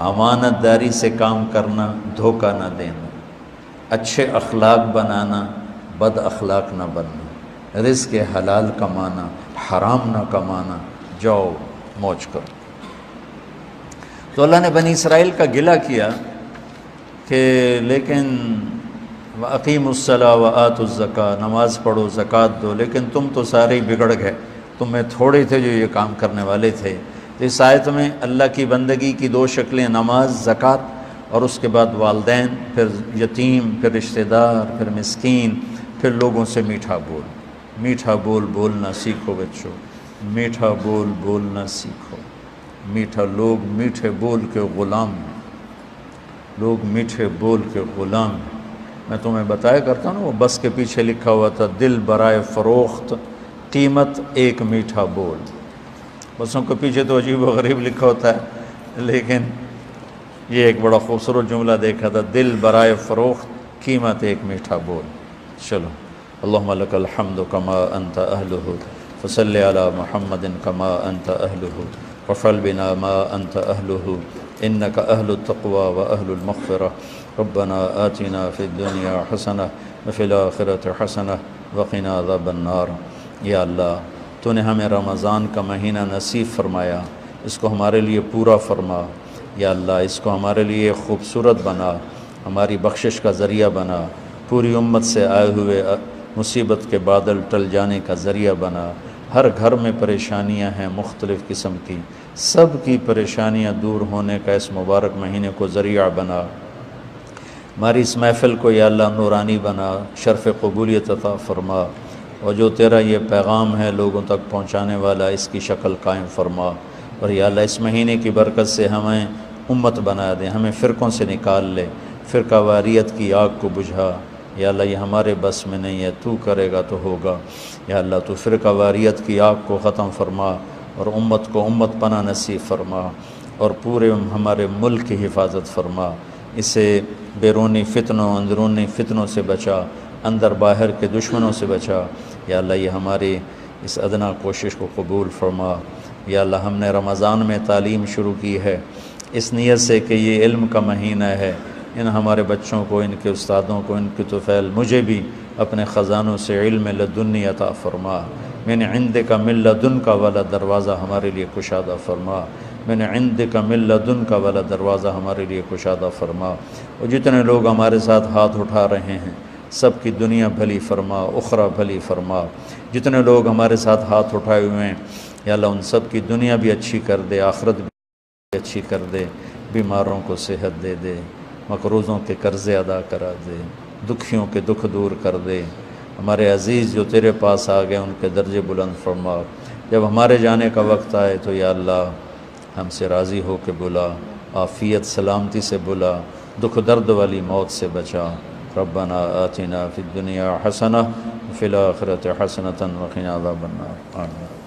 امانت داری سے کام کرنا، دھوکہ نہ دینا، اچھے اخلاق بنانا، بد اخلاق نہ بننا، رزق حلال کمانا، حرام نہ کمانا، جاؤ موج کرو۔ تو اللہ نے بنی اسرائیل کا گلہ کیا کہ لیکن وَأَقِيمُوا الصَّلَاةَ وَآتُوا الزَّكَاةَ، نماز پڑھو زکوٰۃ دو، لیکن تم تو سارے ہی بگڑ گئے، تم میں تھوڑے تھے جو یہ کام کرنے والے تھے۔ تو اس آیت میں اللہ کی بندگی کی 2 شکلیں، نماز، زکوٰۃ، اور اس کے بعد والدین، پھر یتیم، پھر رشتہ دار، پھر مسکین، پھر لوگوں سے میٹھا بول۔ میٹھا بول بولنا سیکھو بچوں، میٹھا بول بولنا سیکھو۔ میٹھا، لوگ میٹھے بول کے غلام ہیں، لوگ میٹھے بول کے غلام ہیں۔ میں تمہیں بتایا کرتا ہوں نا، وہ بس کے پیچھے لکھا ہوا تھا دل برائے فروخت، قیمت 1 میٹھا بول۔ بسوں کے پیچھے تو عجیب و غریب لکھا ہوتا ہے، لیکن یہ ایک بڑا خوبصورت جملہ دیکھا تھا، دل برائے فروخت، قیمت 1 میٹھا بول۔ چلو، اللہم لک الحمد کما انت اہلہ، فصلی علی محمد کما انت اہلہ، وفعل بنا ما انت اہلہ، انک اہل التقوی و اہل المغفرہ، ربنا آتنا فی الدنیا حسنہ وفی الآخرۃ حسنہ وقنا عذاب النار۔ یا اللہ، تو نے ہمیں رمضان کا مہینہ نصیب فرمایا، اس کو ہمارے لیے پورا فرما۔ یا اللہ، اس کو ہمارے لیے خوبصورت بنا، ہماری بخشش کا ذریعہ بنا، پوری امت سے آئے ہوئے مصیبت کے بادل ٹل جانے کا ذریعہ بنا۔ ہر گھر میں پریشانیاں ہیں مختلف قسم کی، سب کی پریشانیاں دور ہونے کا اس مبارک مہینے کو ذریعہ بنا۔ ہماری اس محفل کو یا اللہ نورانی بنا، شرف قبولیت عطا فرما، اور جو تیرا یہ پیغام ہے لوگوں تک پہنچانے والا، اس کی شکل قائم فرما۔ اور یا اللہ، اس مہینے کی برکت سے ہمیں امت بنا دے، ہمیں فرقوں سے نکال لے، فرقہ واریت کی آگ کو بجھا۔ یا اللہ، یہ ہمارے بس میں نہیں ہے، تو کرے گا تو ہوگا۔ یا اللہ، تو فرقہ واریت کی آگ کو ختم فرما، اور امت کو امت پناہ نصیب فرما، اور پورے ہمارے ملک کی حفاظت فرما۔ اسے بیرونی فتنوں، اندرونی فتنوں سے بچا، اندر باہر کے دشمنوں سے بچا۔ یا اللہ، یہ ہماری اس ادنا کوشش کو قبول فرما۔ یا اللہ، ہم نے رمضان میں تعلیم شروع کی ہے اس نیت سے کہ یہ علم کا مہینہ ہے، ان ہمارے بچوں کو، ان کے استادوں کو، ان کی طفیل مجھے بھی اپنے خزانوں سے علم لدنی عطا فرما۔ من عندک من لدنک والا دروازہ ہمارے لیے کشادہ فرما۔ من عندک من لدنک والا دروازہ ہمارے لیے کشادہ فرما۔ اور جتنے لوگ ہمارے ساتھ ہاتھ اٹھا رہے ہیں سب کی دنیا بھلی فرما، اخرى بھلی فرما۔ جتنے لوگ ہمارے ساتھ ہاتھ اٹھائے ہوئے ہیں یا اللہ ان سب کی دنیا بھی اچھی کر دے، آخرت بھی اچھی کر دے، بیماروں کو صحت دے دے، مقروضوں کے قرضے ادا کرا دے، دکھیوں کے دکھ دور کر دے۔ ہمارے عزیز جو تیرے پاس آ گئے ان کے درجے بلند فرما۔ جب ہمارے جانے کا وقت آئے تو یا اللہ ہم سے راضی ہو کے بلا، عافیت سلامتی سے بلا، دکھ درد والی موت سے بچا۔ ربنا آتنا فی الدنیا حسنہ وفی الآخرۃ حسنۃ وقنا عذاب النار۔ آمین۔